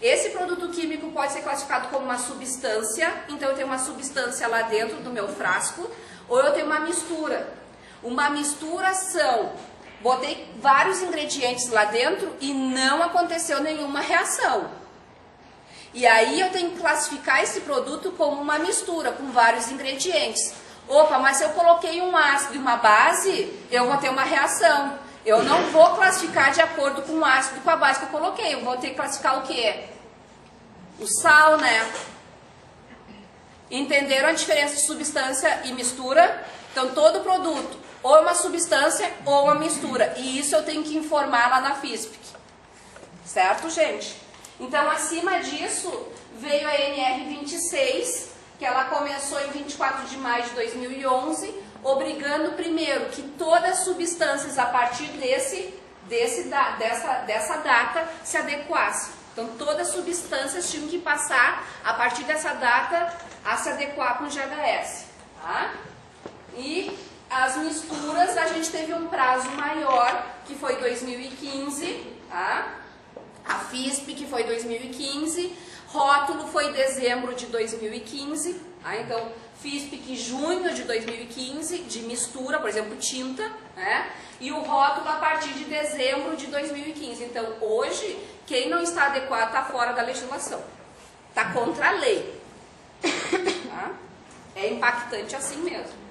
Esse produto químico pode ser classificado como uma substância, então eu tenho uma substância lá dentro do meu frasco, ou eu tenho uma mistura. Uma mistura botei vários ingredientes lá dentro e não aconteceu nenhuma reação. E aí eu tenho que classificar esse produto como uma mistura, com vários ingredientes. Opa, mas se eu coloquei um ácido e uma base, eu vou ter uma reação. Eu não vou classificar de acordo com o ácido e com a base que eu coloquei. Eu vou ter que classificar o quê? O sal, né? Entenderam a diferença de substância e mistura? Então, todo produto, ou é uma substância ou uma mistura. E isso eu tenho que informar lá na FISP. Certo, gente? Então, acima disso, veio a NR26, que ela começou em 24 de maio de 2011, obrigando primeiro que todas as substâncias a partir dessa data se adequassem. Então, todas as substâncias tinham que passar, a partir dessa data, a se adequar com o GHS. Tá? E as misturas, a gente teve um prazo maior, que foi 2015, tá? A FISP, que foi 2015, rótulo foi dezembro de 2015, tá? Então, FISP que junho de 2015, de mistura, por exemplo, tinta, né? E o rótulo a partir de dezembro de 2015. Então, hoje, quem não está adequado está fora da legislação. Está contra a lei. Tá? É impactante assim mesmo.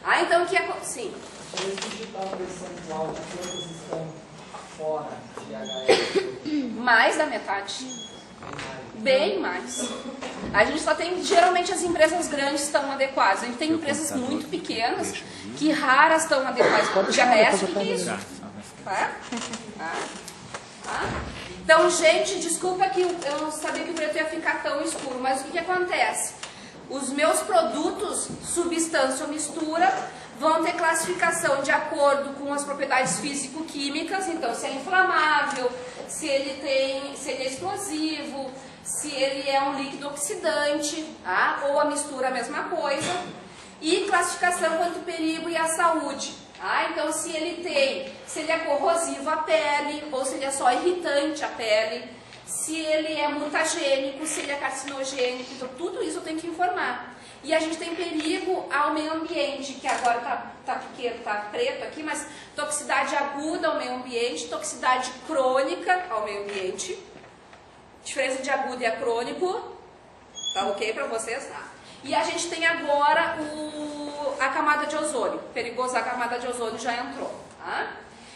Ah, então o que é... Sim. Se eu digitar a percentual de quantas estão fora de HF? Mais da metade. Bem mais. A gente só tem, geralmente as empresas grandes estão adequadas. A gente tem empresas muito pequenas que raras estão adequadas. Já é isso? Tá? Tá? Então, gente, desculpa que eu não sabia que o preto ia ficar tão escuro, mas o que acontece? Os meus produtos, substância ou mistura, vão ter classificação de acordo com as propriedades físico-químicas, então se é inflamável, se ele é explosivo, se ele é um líquido oxidante, tá? Ou a mistura a mesma coisa, e classificação quanto ao perigo e à saúde. Tá? Então se ele é corrosivo à pele, ou se ele é só irritante à pele, se ele é mutagênico, se ele é carcinogênico, então tudo isso eu tenho que informar. E a gente tem perigo ao meio ambiente, que agora tá preto aqui, mas toxicidade aguda ao meio ambiente, toxicidade crônica ao meio ambiente. Diferença de agudo e crônico, tá ok para vocês? Tá. E a gente tem agora a camada de ozônio, perigoso, a camada de ozônio já entrou. Tá?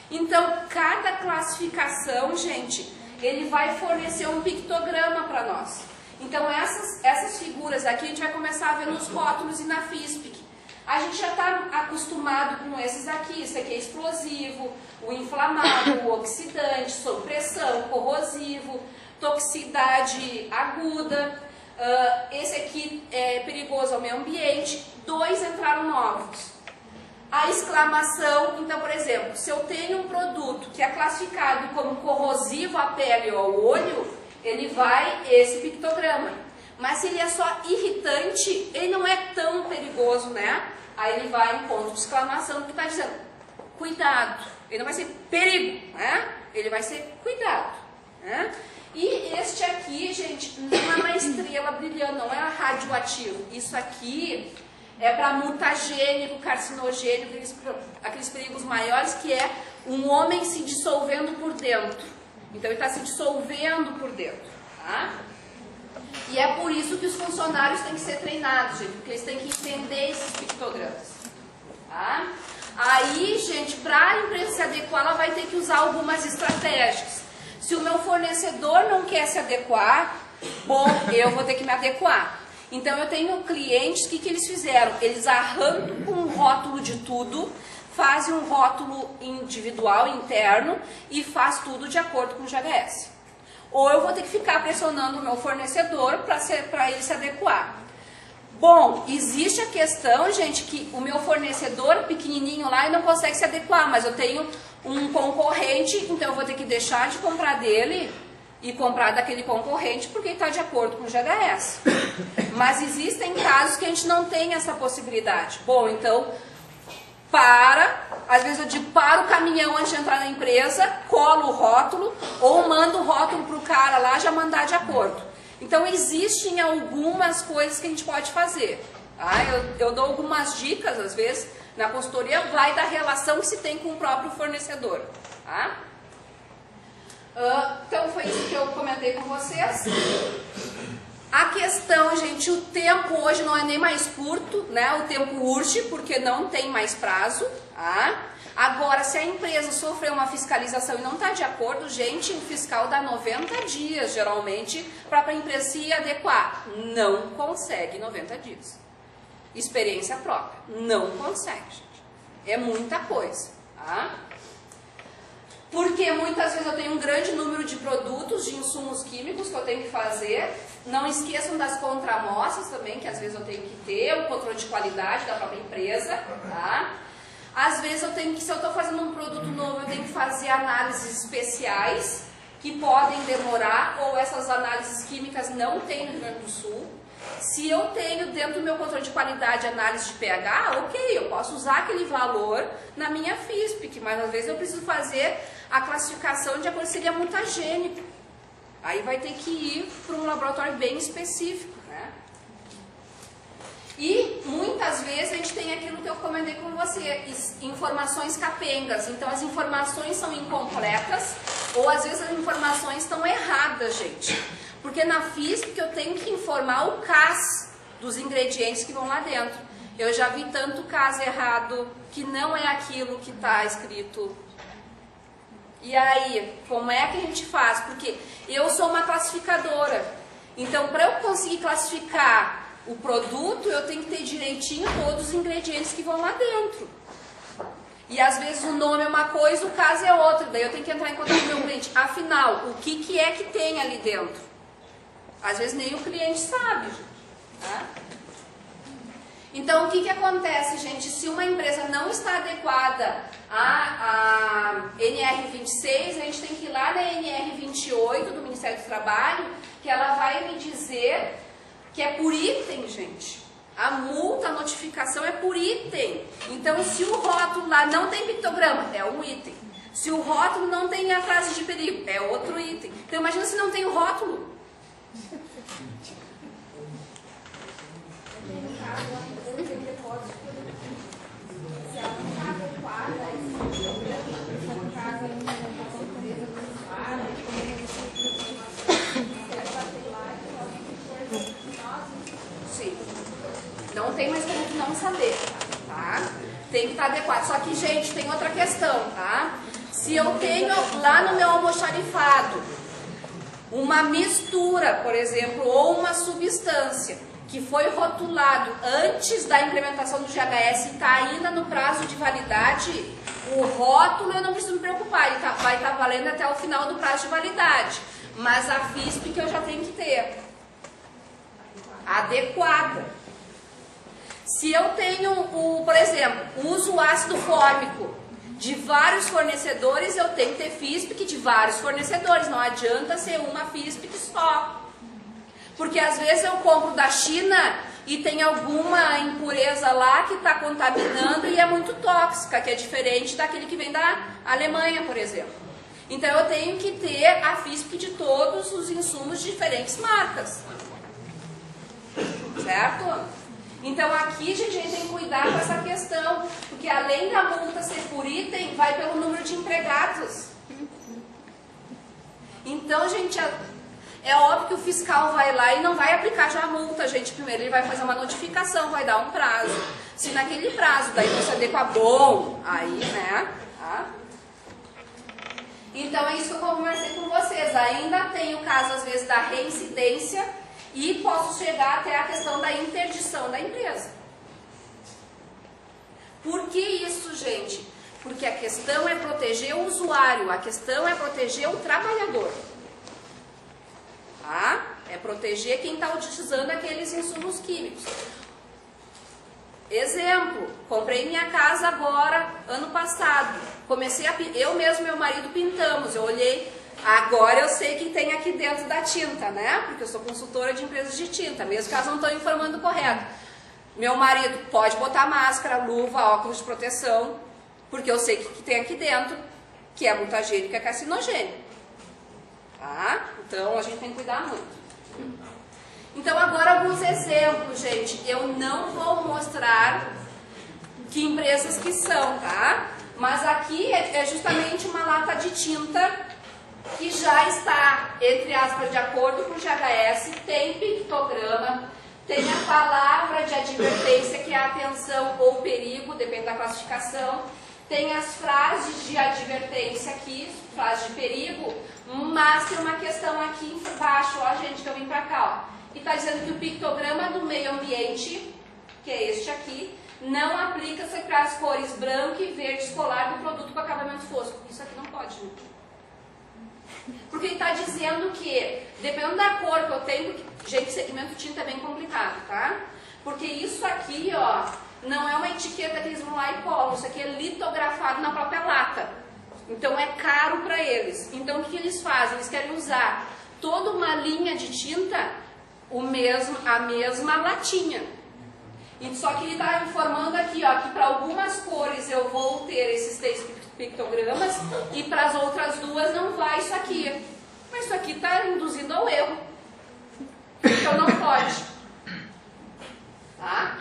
Então, cada classificação, gente, ele vai fornecer um pictograma para nós. Então, essas figuras aqui a gente vai começar a ver nos rótulos e na FISP. A gente já está acostumado com esses aqui. Isso aqui é explosivo, o inflamável, o oxidante, sob pressão, corrosivo, toxicidade aguda. Esse aqui é perigoso ao meio ambiente. 2 entraram novos. A exclamação, então, por exemplo, se eu tenho um produto que é classificado como corrosivo à pele ou ao olho, ele vai esse pictograma. Mas se ele é só irritante, ele não é tão perigoso, né? Aí ele vai em ponto de exclamação, que está dizendo, cuidado. Ele não vai ser perigo, né? Ele vai ser cuidado, né? E este aqui, gente, não é uma estrela brilhante, não é radioativo. Isso aqui é para mutagênico, carcinogênico, aqueles perigos maiores, que é um homem se dissolvendo por dentro. Então ele está se dissolvendo por dentro, tá? E é por isso que os funcionários têm que ser treinados, gente, porque eles têm que entender esses pictogramas, tá? Aí, gente, para a empresa se adequar, ela vai ter que usar algumas estratégias. Se o meu fornecedor não quer se adequar, bom, eu vou ter que me adequar. Então, eu tenho clientes, o que eles fizeram? Eles arrancam com um rótulo de tudo, fazem um rótulo individual, interno, e faz tudo de acordo com o GHS. Ou eu vou ter que ficar pressionando o meu fornecedor para ele se adequar. Bom, existe a questão, gente, que o meu fornecedor pequenininho lá não consegue se adequar, mas eu tenho um concorrente, então eu vou ter que deixar de comprar dele e comprar daquele concorrente porque está de acordo com o GHS. Mas existem casos que a gente não tem essa possibilidade. Bom, então, às vezes eu digo, para o caminhão antes de entrar na empresa, colo o rótulo ou mando o rótulo para o cara lá já mandar de acordo. Então, existem algumas coisas que a gente pode fazer. Tá? Eu dou algumas dicas, às vezes, na consultoria, vai da relação que se tem com o próprio fornecedor. Tá? Então, foi isso que eu comentei com vocês. A questão, gente, o tempo hoje não é nem mais curto, né? O tempo urge, porque não tem mais prazo. Tá? Agora, se a empresa sofreu uma fiscalização e não está de acordo, gente, o fiscal dá 90 dias, geralmente, para a empresa se adequar. Não consegue 90 dias. Experiência própria. Não consegue, gente. É muita coisa. Tá? Porque muitas vezes eu tenho um grande número de produtos, de insumos químicos que eu tenho que fazer. Não esqueçam das contramostras também, que às vezes eu tenho que ter, o controle de qualidade da própria empresa. Tá? Às vezes eu tenho que, se eu estou fazendo um produto novo, eu tenho que fazer análises especiais, que podem demorar, ou essas análises químicas não tem no Rio Grande do Sul. Se eu tenho dentro do meu controle de qualidade análise de pH, ok, eu posso usar aquele valor na minha FISPIC, mas às vezes eu preciso fazer a classificação de acordo se ele é mutagênico. Aí vai ter que ir para um laboratório bem específico, né? E muitas vezes a gente tem aquilo que eu comentei com você, informações capengas. Então as informações são incompletas ou às vezes as informações estão erradas, gente. Porque na FISPIC eu tenho que informar o CAS dos ingredientes que vão lá dentro. Eu já vi tanto CAS errado, que não é aquilo que está escrito. E aí, como é que a gente faz? Porque eu sou uma classificadora. Então, para eu conseguir classificar o produto, eu tenho que ter direitinho todos os ingredientes que vão lá dentro. E às vezes o nome é uma coisa, o CAS é outra. Daí eu tenho que entrar em contato com o meu cliente. Afinal, o que é que tem ali dentro? Às vezes nem o cliente sabe. Tá? Então, o que acontece, gente? Se uma empresa não está adequada à NR26, a gente tem que ir lá na NR28 do Ministério do Trabalho, que ela vai me dizer que é por item, gente. A multa, a notificação é por item. Então, se o rótulo lá não tem pictograma, é um item. Se o rótulo não tem a frase de perigo, é outro item. Então, imagina se não tem o rótulo. Sim. Não tem mais como não saber, tá? Tem que estar adequado. Só que, gente, tem outra questão, tá? Se eu tenho lá no meu almoxarifado uma mistura, por exemplo, ou uma substância que foi rotulado antes da implementação do GHS e está ainda no prazo de validade, o rótulo eu não preciso me preocupar, ele vai estar valendo até o final do prazo de validade. Mas a FISPIC eu já tenho que ter adequada. Se eu tenho, por exemplo, uso o ácido fórmico de vários fornecedores, eu tenho que ter FISPIC de vários fornecedores, não adianta ser uma FISPIC só. Porque às vezes eu compro da China e tem alguma impureza lá que está contaminando e é muito tóxica, que é diferente daquele que vem da Alemanha, por exemplo. Então eu tenho que ter a FISPIC de todos os insumos de diferentes marcas. Certo? Então aqui, gente, a gente tem que cuidar com essa questão, porque além da multa ser por item, vai pelo número de empregados. Então, gente, é óbvio que o fiscal vai lá e não vai aplicar já a multa, gente. Primeiro ele vai fazer uma notificação, vai dar um prazo. Se naquele prazo daí não se adequa, bom, aí, né? Tá? Então é isso que eu conversei com vocês. Ainda tem o caso, às vezes, da reincidência e posso chegar até a questão da interdição da empresa. Por que isso, gente? Porque a questão é proteger o usuário, a questão é proteger o trabalhador. Tá? É proteger quem está utilizando aqueles insumos químicos. Exemplo, comprei minha casa agora, ano passado. Comecei eu mesmo e meu marido pintamos, eu olhei, agora eu sei que tem aqui dentro da tinta, né? Porque eu sou consultora de empresas de tinta, mesmo que elas não estão informando correto. Meu marido pode botar máscara, luva, óculos de proteção, porque eu sei que tem aqui dentro, que é mutagênico e é carcinogênico. Tá? Então a gente tem que cuidar muito. Então agora alguns exemplos, gente. Eu não vou mostrar que empresas que são, tá? Mas aqui é justamente uma lata de tinta que já está, entre aspas, de acordo com o GHS, tem pictograma, tem a palavra de advertência, que é atenção ou perigo, depende da classificação. Tem as frases de advertência aqui, frase de perigo, mas tem uma questão aqui embaixo, ó, gente, que eu vim pra cá, ó. E está dizendo que o pictograma do meio ambiente, que é este aqui, não aplica-se para as cores branco e verde escolar do produto com acabamento fosco. Isso aqui não pode, né? Porque ele está dizendo que, dependendo da cor que eu tenho, porque, gente, segmento tinta é bem complicado, tá? Porque isso aqui, ó, não é uma etiqueta que eles vão lá e colam, isso aqui é litografado na própria lata. Então é caro para eles. Então o que eles fazem? Eles querem usar toda uma linha de tinta, a mesma latinha. E só que ele está informando aqui, ó, que para algumas cores eu vou ter esses 3 pictogramas e para as outras 2 não vai isso aqui. Mas isso aqui está induzindo ao erro. Então não pode. Tá?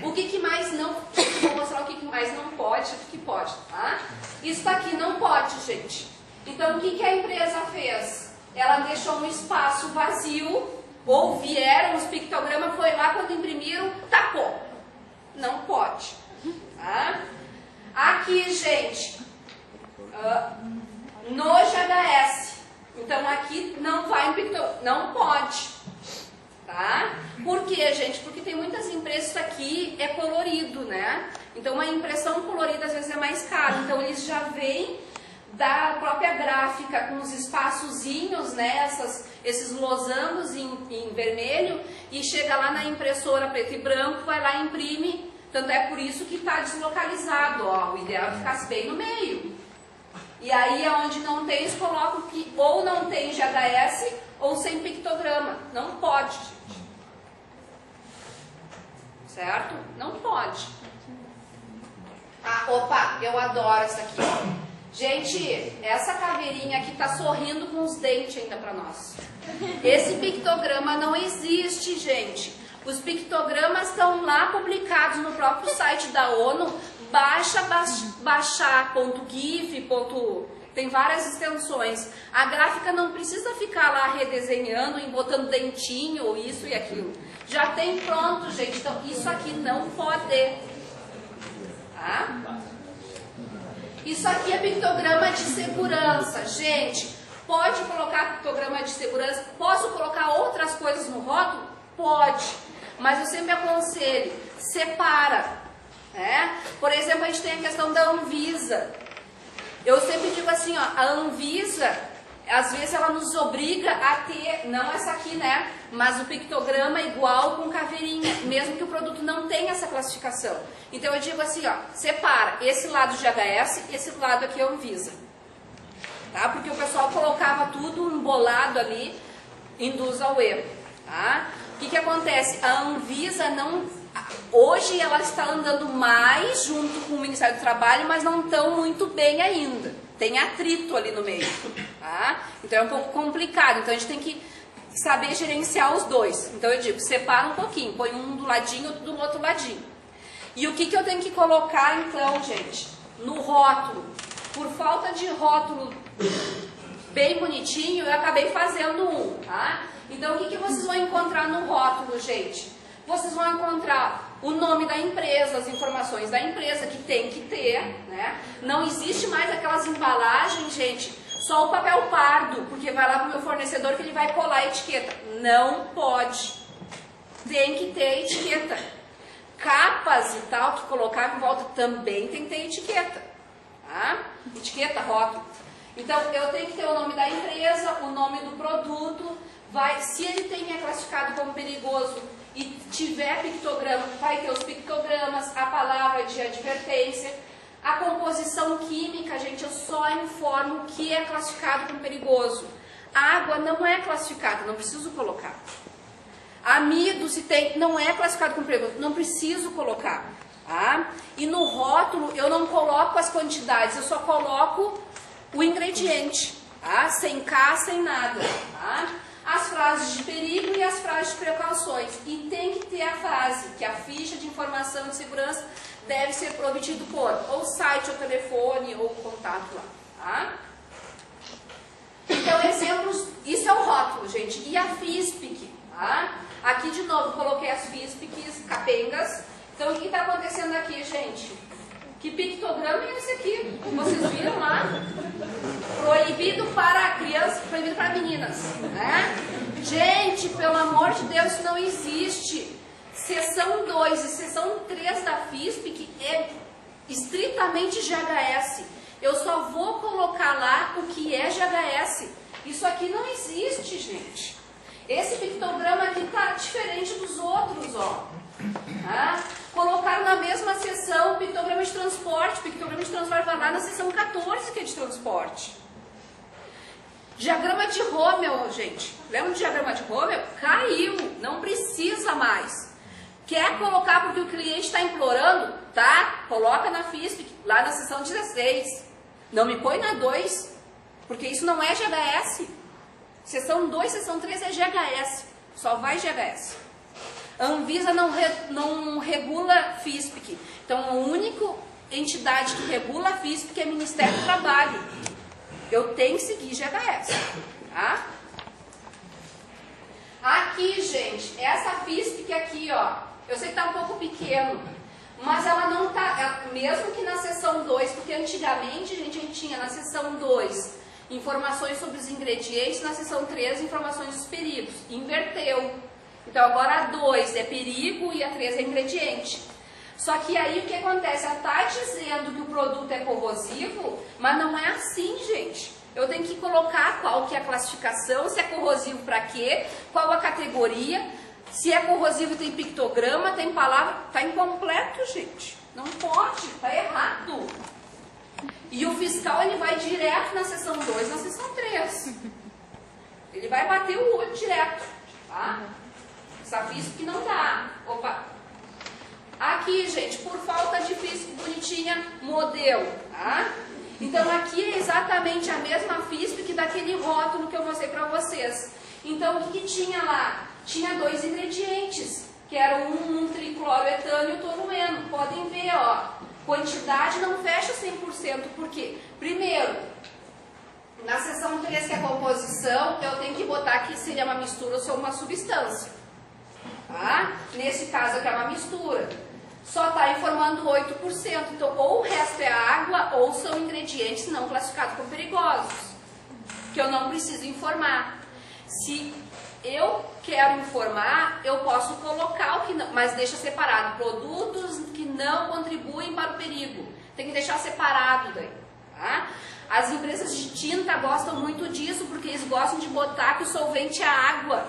O que mais não... Vou mostrar o que mais não pode e o que pode. Tá? Isso aqui não pode, gente. Então o que a empresa fez? Ela deixou um espaço vazio, ou vieram os pictogramas, foi lá quando imprimiram, tapou. Não pode. Tá? Aqui, gente, no GHS. Então aqui não vai um pictograma, não pode. Tá? Por quê, gente? Porque tem muitas empresas, isso aqui é colorido, né? Então uma impressão colorida às vezes é mais cara. Então eles já vêm da própria gráfica com os espaçozinhos, né? Esses losangos em vermelho, e chega lá na impressora preto e branco, vai lá e imprime. Tanto é por isso que está deslocalizado, ó. O ideal é que ficasse bem no meio. E aí, onde não tem, eles colocam que ou não tem GHS ou sem pictograma. Não pode, gente. Certo? Não pode. Ah, opa, eu adoro essa aqui, ó. Gente, essa caveirinha aqui tá sorrindo com os dentes ainda para nós. Esse pictograma não existe, gente. Os pictogramas estão lá publicados no próprio site da ONU. Baixar.gif, tem várias extensões. A gráfica não precisa ficar lá redesenhando e botando dentinho ou isso e aquilo. Já tem pronto, gente. Então, isso aqui não pode. Tá? Isso aqui é pictograma de segurança. Gente, pode colocar pictograma de segurança? Posso colocar outras coisas no rótulo? Pode. Mas eu sempre aconselho, separa. Por exemplo, a gente tem a questão da Anvisa. Eu sempre digo assim, ó, a Anvisa, às vezes ela nos obriga a ter, não essa aqui, né? Mas o pictograma igual com caveirinha, mesmo que o produto não tenha essa classificação. Então eu digo assim, ó, separa esse lado GHS, esse lado aqui é Anvisa. Tá? Porque o pessoal colocava tudo embolado ali, induz ao erro. Tá? O que acontece? A Anvisa não... Hoje ela está andando mais junto com o Ministério do Trabalho, mas não estão muito bem ainda. Tem atrito ali no meio. Tá? Então é um pouco complicado. Então a gente tem que saber gerenciar os dois. Então eu digo, separa um pouquinho, põe um do ladinho, outro do outro ladinho. E o que eu tenho que colocar então, gente? No rótulo. Por falta de rótulo bem bonitinho, eu acabei fazendo um. Tá? Então o que vocês vão encontrar no rótulo, gente? Vocês vão encontrar o nome da empresa, as informações da empresa, que tem que ter, né? Não existe mais aquelas embalagens, gente, só o papel pardo, porque vai lá para o meu fornecedor que ele vai colar a etiqueta. Não pode. Tem que ter etiqueta. Capas e tal, que colocava em volta, também tem que ter etiqueta. Tá? Etiqueta, rótulo. Então, eu tenho que ter o nome da empresa, o nome do produto. Se ele é classificado como perigoso e tiver pictograma, vai ter os pictogramas, a palavra de advertência, a composição química, gente, eu só informo o que é classificado como perigoso. A água não é classificada, não preciso colocar. Amido, se tem, não é classificado como perigoso, não preciso colocar. Tá? E no rótulo eu não coloco as quantidades, eu só coloco o ingrediente, tá? Sem K, sem nada. Tá? As frases de perigo e as frases de precauções. E tem que ter a frase, que a ficha de informação de segurança deve ser obtido por ou site, ou telefone, ou contato lá. Tá? Então, exemplos, isso é o rótulo, gente. E a FISPIC, tá? Aqui, de novo, coloquei as FISPICs capengas. Então, o que está acontecendo aqui, gente? Que pictograma é esse aqui? Vocês viram lá? Proibido para crianças, proibido para meninas. Né? Gente, pelo amor de Deus, isso não existe. Seção 2 e seção 3 da FISPIC é estritamente GHS. Eu só vou colocar lá o que é GHS. Isso aqui não existe, gente. Esse pictograma aqui está diferente dos outros, ó. Tá? Colocaram na mesma seção pictograma de transporte. Pictograma de transporte vai lá na seção 14, que é de transporte. Diagrama de Rommel, gente. Lembra do diagrama de Rommel? Caiu, não precisa mais. Quer colocar porque o cliente está implorando? Tá, coloca na FISP, lá na seção 16. Não me põe na 2, porque isso não é GHS. Seção 2, seção 3 é GHS. Só vai GHS. A Anvisa não regula FISPIC. Então, a única entidade que regula a FISPIC é o Ministério do Trabalho. Eu tenho que seguir GHS. Tá? Aqui, gente, essa FISPIC aqui, ó. Eu sei que está um pouco pequeno, mas ela não está, mesmo que na seção 2, porque antigamente, gente, a gente tinha na seção 2 informações sobre os ingredientes, na seção 3 informações dos perigos. Inverteu. Então agora a 2 é perigo e a 3 é ingrediente. Só que aí o que acontece? Ela está dizendo que o produto é corrosivo, mas não é assim, gente. Eu tenho que colocar qual que é a classificação, se é corrosivo para quê, qual a categoria, se é corrosivo tem pictograma, tem palavra, está incompleto, gente. Não pode, está errado. E o fiscal ele vai direto na seção 2, na seção 3. Ele vai bater o olho direto, tá? Essa FISP que não dá. Opa! Aqui, gente, por falta de FISP bonitinha, modelo, tá? Então aqui é exatamente a mesma FISP que daquele rótulo que eu mostrei para vocês. Então o que tinha lá? Tinha 2 ingredientes, que eram um tricloroetano e o tolueno. Podem ver, ó, quantidade não fecha 100%, por quê? Primeiro, na seção 3, que é a composição, eu tenho que botar que seria uma mistura ou se é uma substância. Tá? Nesse caso aqui é uma mistura. Só está informando 8%. Então, ou o resto é água, ou são ingredientes não classificados como perigosos, que eu não preciso informar. Se eu quero informar, eu posso colocar o que não, mas deixa separado. Produtos que não contribuem para o perigo. Tem que deixar separado daí. Tá? As empresas de tinta gostam muito disso, porque eles gostam de botar que o solvente é água.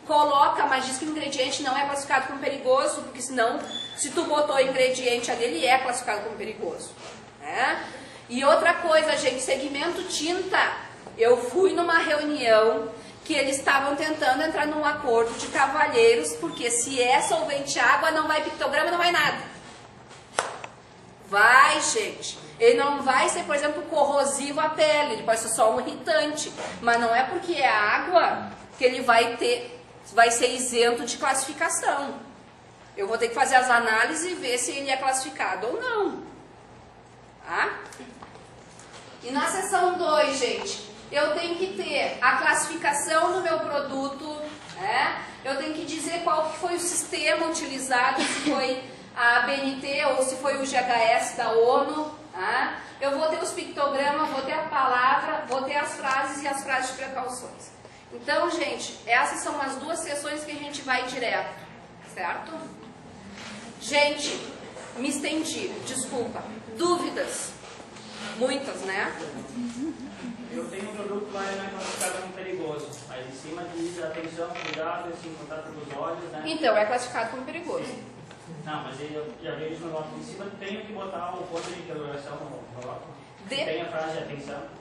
Coloca, mas diz que o ingrediente não é classificado como perigoso, porque senão, se tu botou o ingrediente ali, ele é classificado como perigoso. Né? E outra coisa, gente, segmento tinta. Eu fui numa reunião que eles estavam tentando entrar num acordo de cavalheiros, porque se é solvente água, não vai pictograma, não vai nada. Vai, gente. Ele não vai ser, por exemplo, corrosivo à pele, ele pode ser só um irritante. Mas não é porque é água que ele vai ser isento de classificação. Eu vou ter que fazer as análises e ver se ele é classificado ou não. Tá? E na seção 2, gente, eu tenho que ter a classificação do meu produto, né? Eu tenho que dizer qual que foi o sistema utilizado, se foi a ABNT ou se foi o GHS da ONU. Tá? Eu vou ter os pictogramas, vou ter a palavra, vou ter as frases e as frases de precauções. Então, gente, essas são as 2 sessões que a gente vai direto, certo? Gente, me estendi, desculpa. Dúvidas? Muitas, né? Eu tenho um produto lá e não é classificado como perigoso, mas em cima diz atenção, cuidado, esse contato dos olhos, né? Então, é classificado como perigoso. Não, mas eu já vejo no rótulo em cima, tenho que botar o ponto de interrogação no rótulo. Tem a frase de atenção.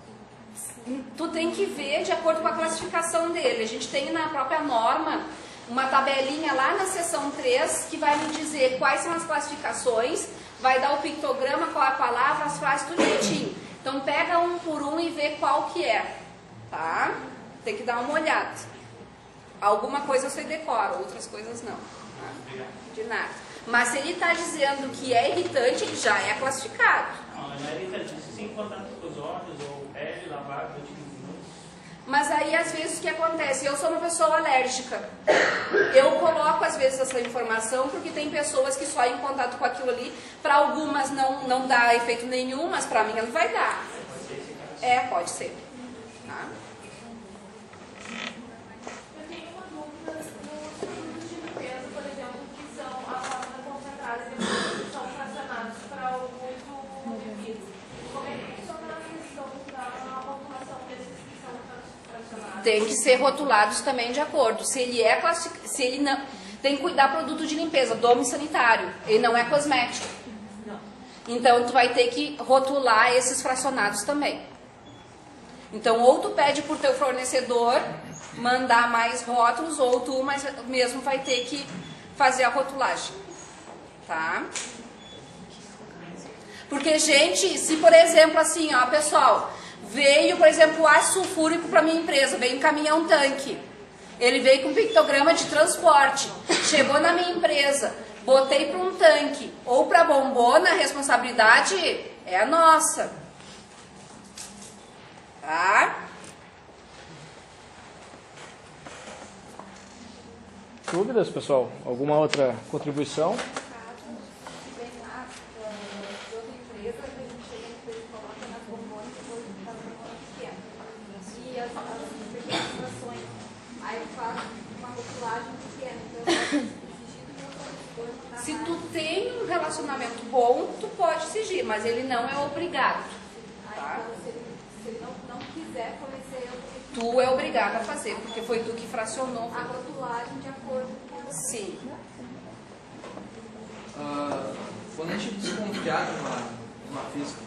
Tu tem que ver de acordo com a classificação dele. A gente tem na própria norma uma tabelinha lá na seção 3 que vai me dizer quais são as classificações, vai dar o pictograma, qual é a palavra, as frases, tudo direitinho. Então pega um por um e vê qual que é, tá? Tem que dar uma olhada. Alguma coisa você decora, outras coisas não. Tá? De nada. Mas se ele está dizendo que é irritante, ele já é classificado. Não, não é irritante, sem contato com os olhos ou pele, lavar, por 15 minutos. Mas aí, às vezes, o que acontece? Eu sou uma pessoa alérgica. Eu coloco, às vezes, essa informação, porque tem pessoas que só em contato com aquilo ali, para algumas não dá efeito nenhum, mas para mim ela vai dar. É, pode ser. Tá? Eu tenho uma dúvida nos produtos de limpeza, por exemplo, que são a fórmula concentrada e depois são fracionados para o uso devido. Como é que funciona a questão da rotulação desses que são fracionados? Tem que ser rotulados também de acordo. Se ele é se ele não tem que cuidar produto de limpeza, dome sanitário. Ele não é cosmético. Então, tu vai ter que rotular esses fracionados também. Então, ou tu pede por teu fornecedor mandar mais rótulos, ou tu mesmo vai ter que fazer a rotulagem. Tá? Porque, gente, se por exemplo, assim, ó, pessoal, veio, por exemplo, ácido sulfúrico para minha empresa, veio um caminhão-tanque. Ele veio com pictograma de transporte, chegou na minha empresa, botei para um tanque ou para bombona, a responsabilidade é a nossa. Tá? Dúvidas, pessoal? Alguma outra contribuição? Se tu tem um relacionamento bom, tu pode exigir, mas ele não é obrigado. Tá? Se ele não quiser fornecer, Tu é obrigado a fazer, porque foi tu que fracionou. a rotulagem de acordo com... Sim. Quando a gente desconfiar de uma física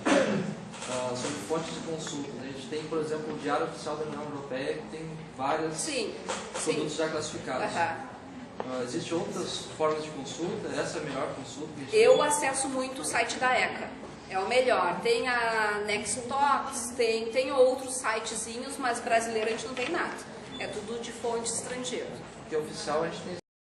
sobre fontes de consulta, a gente tem, por exemplo, o Diário Oficial da União Europeia, que tem vários produtos já classificados. Existem outras formas de consulta? Essa é a melhor consulta que a gente Eu acesso muito o site da ECA. É o melhor. Tem a Nextox, tem outros sitezinhos, mas brasileiro a gente não tem nada. É tudo de fonte estrangeira. Porque oficial a gente tem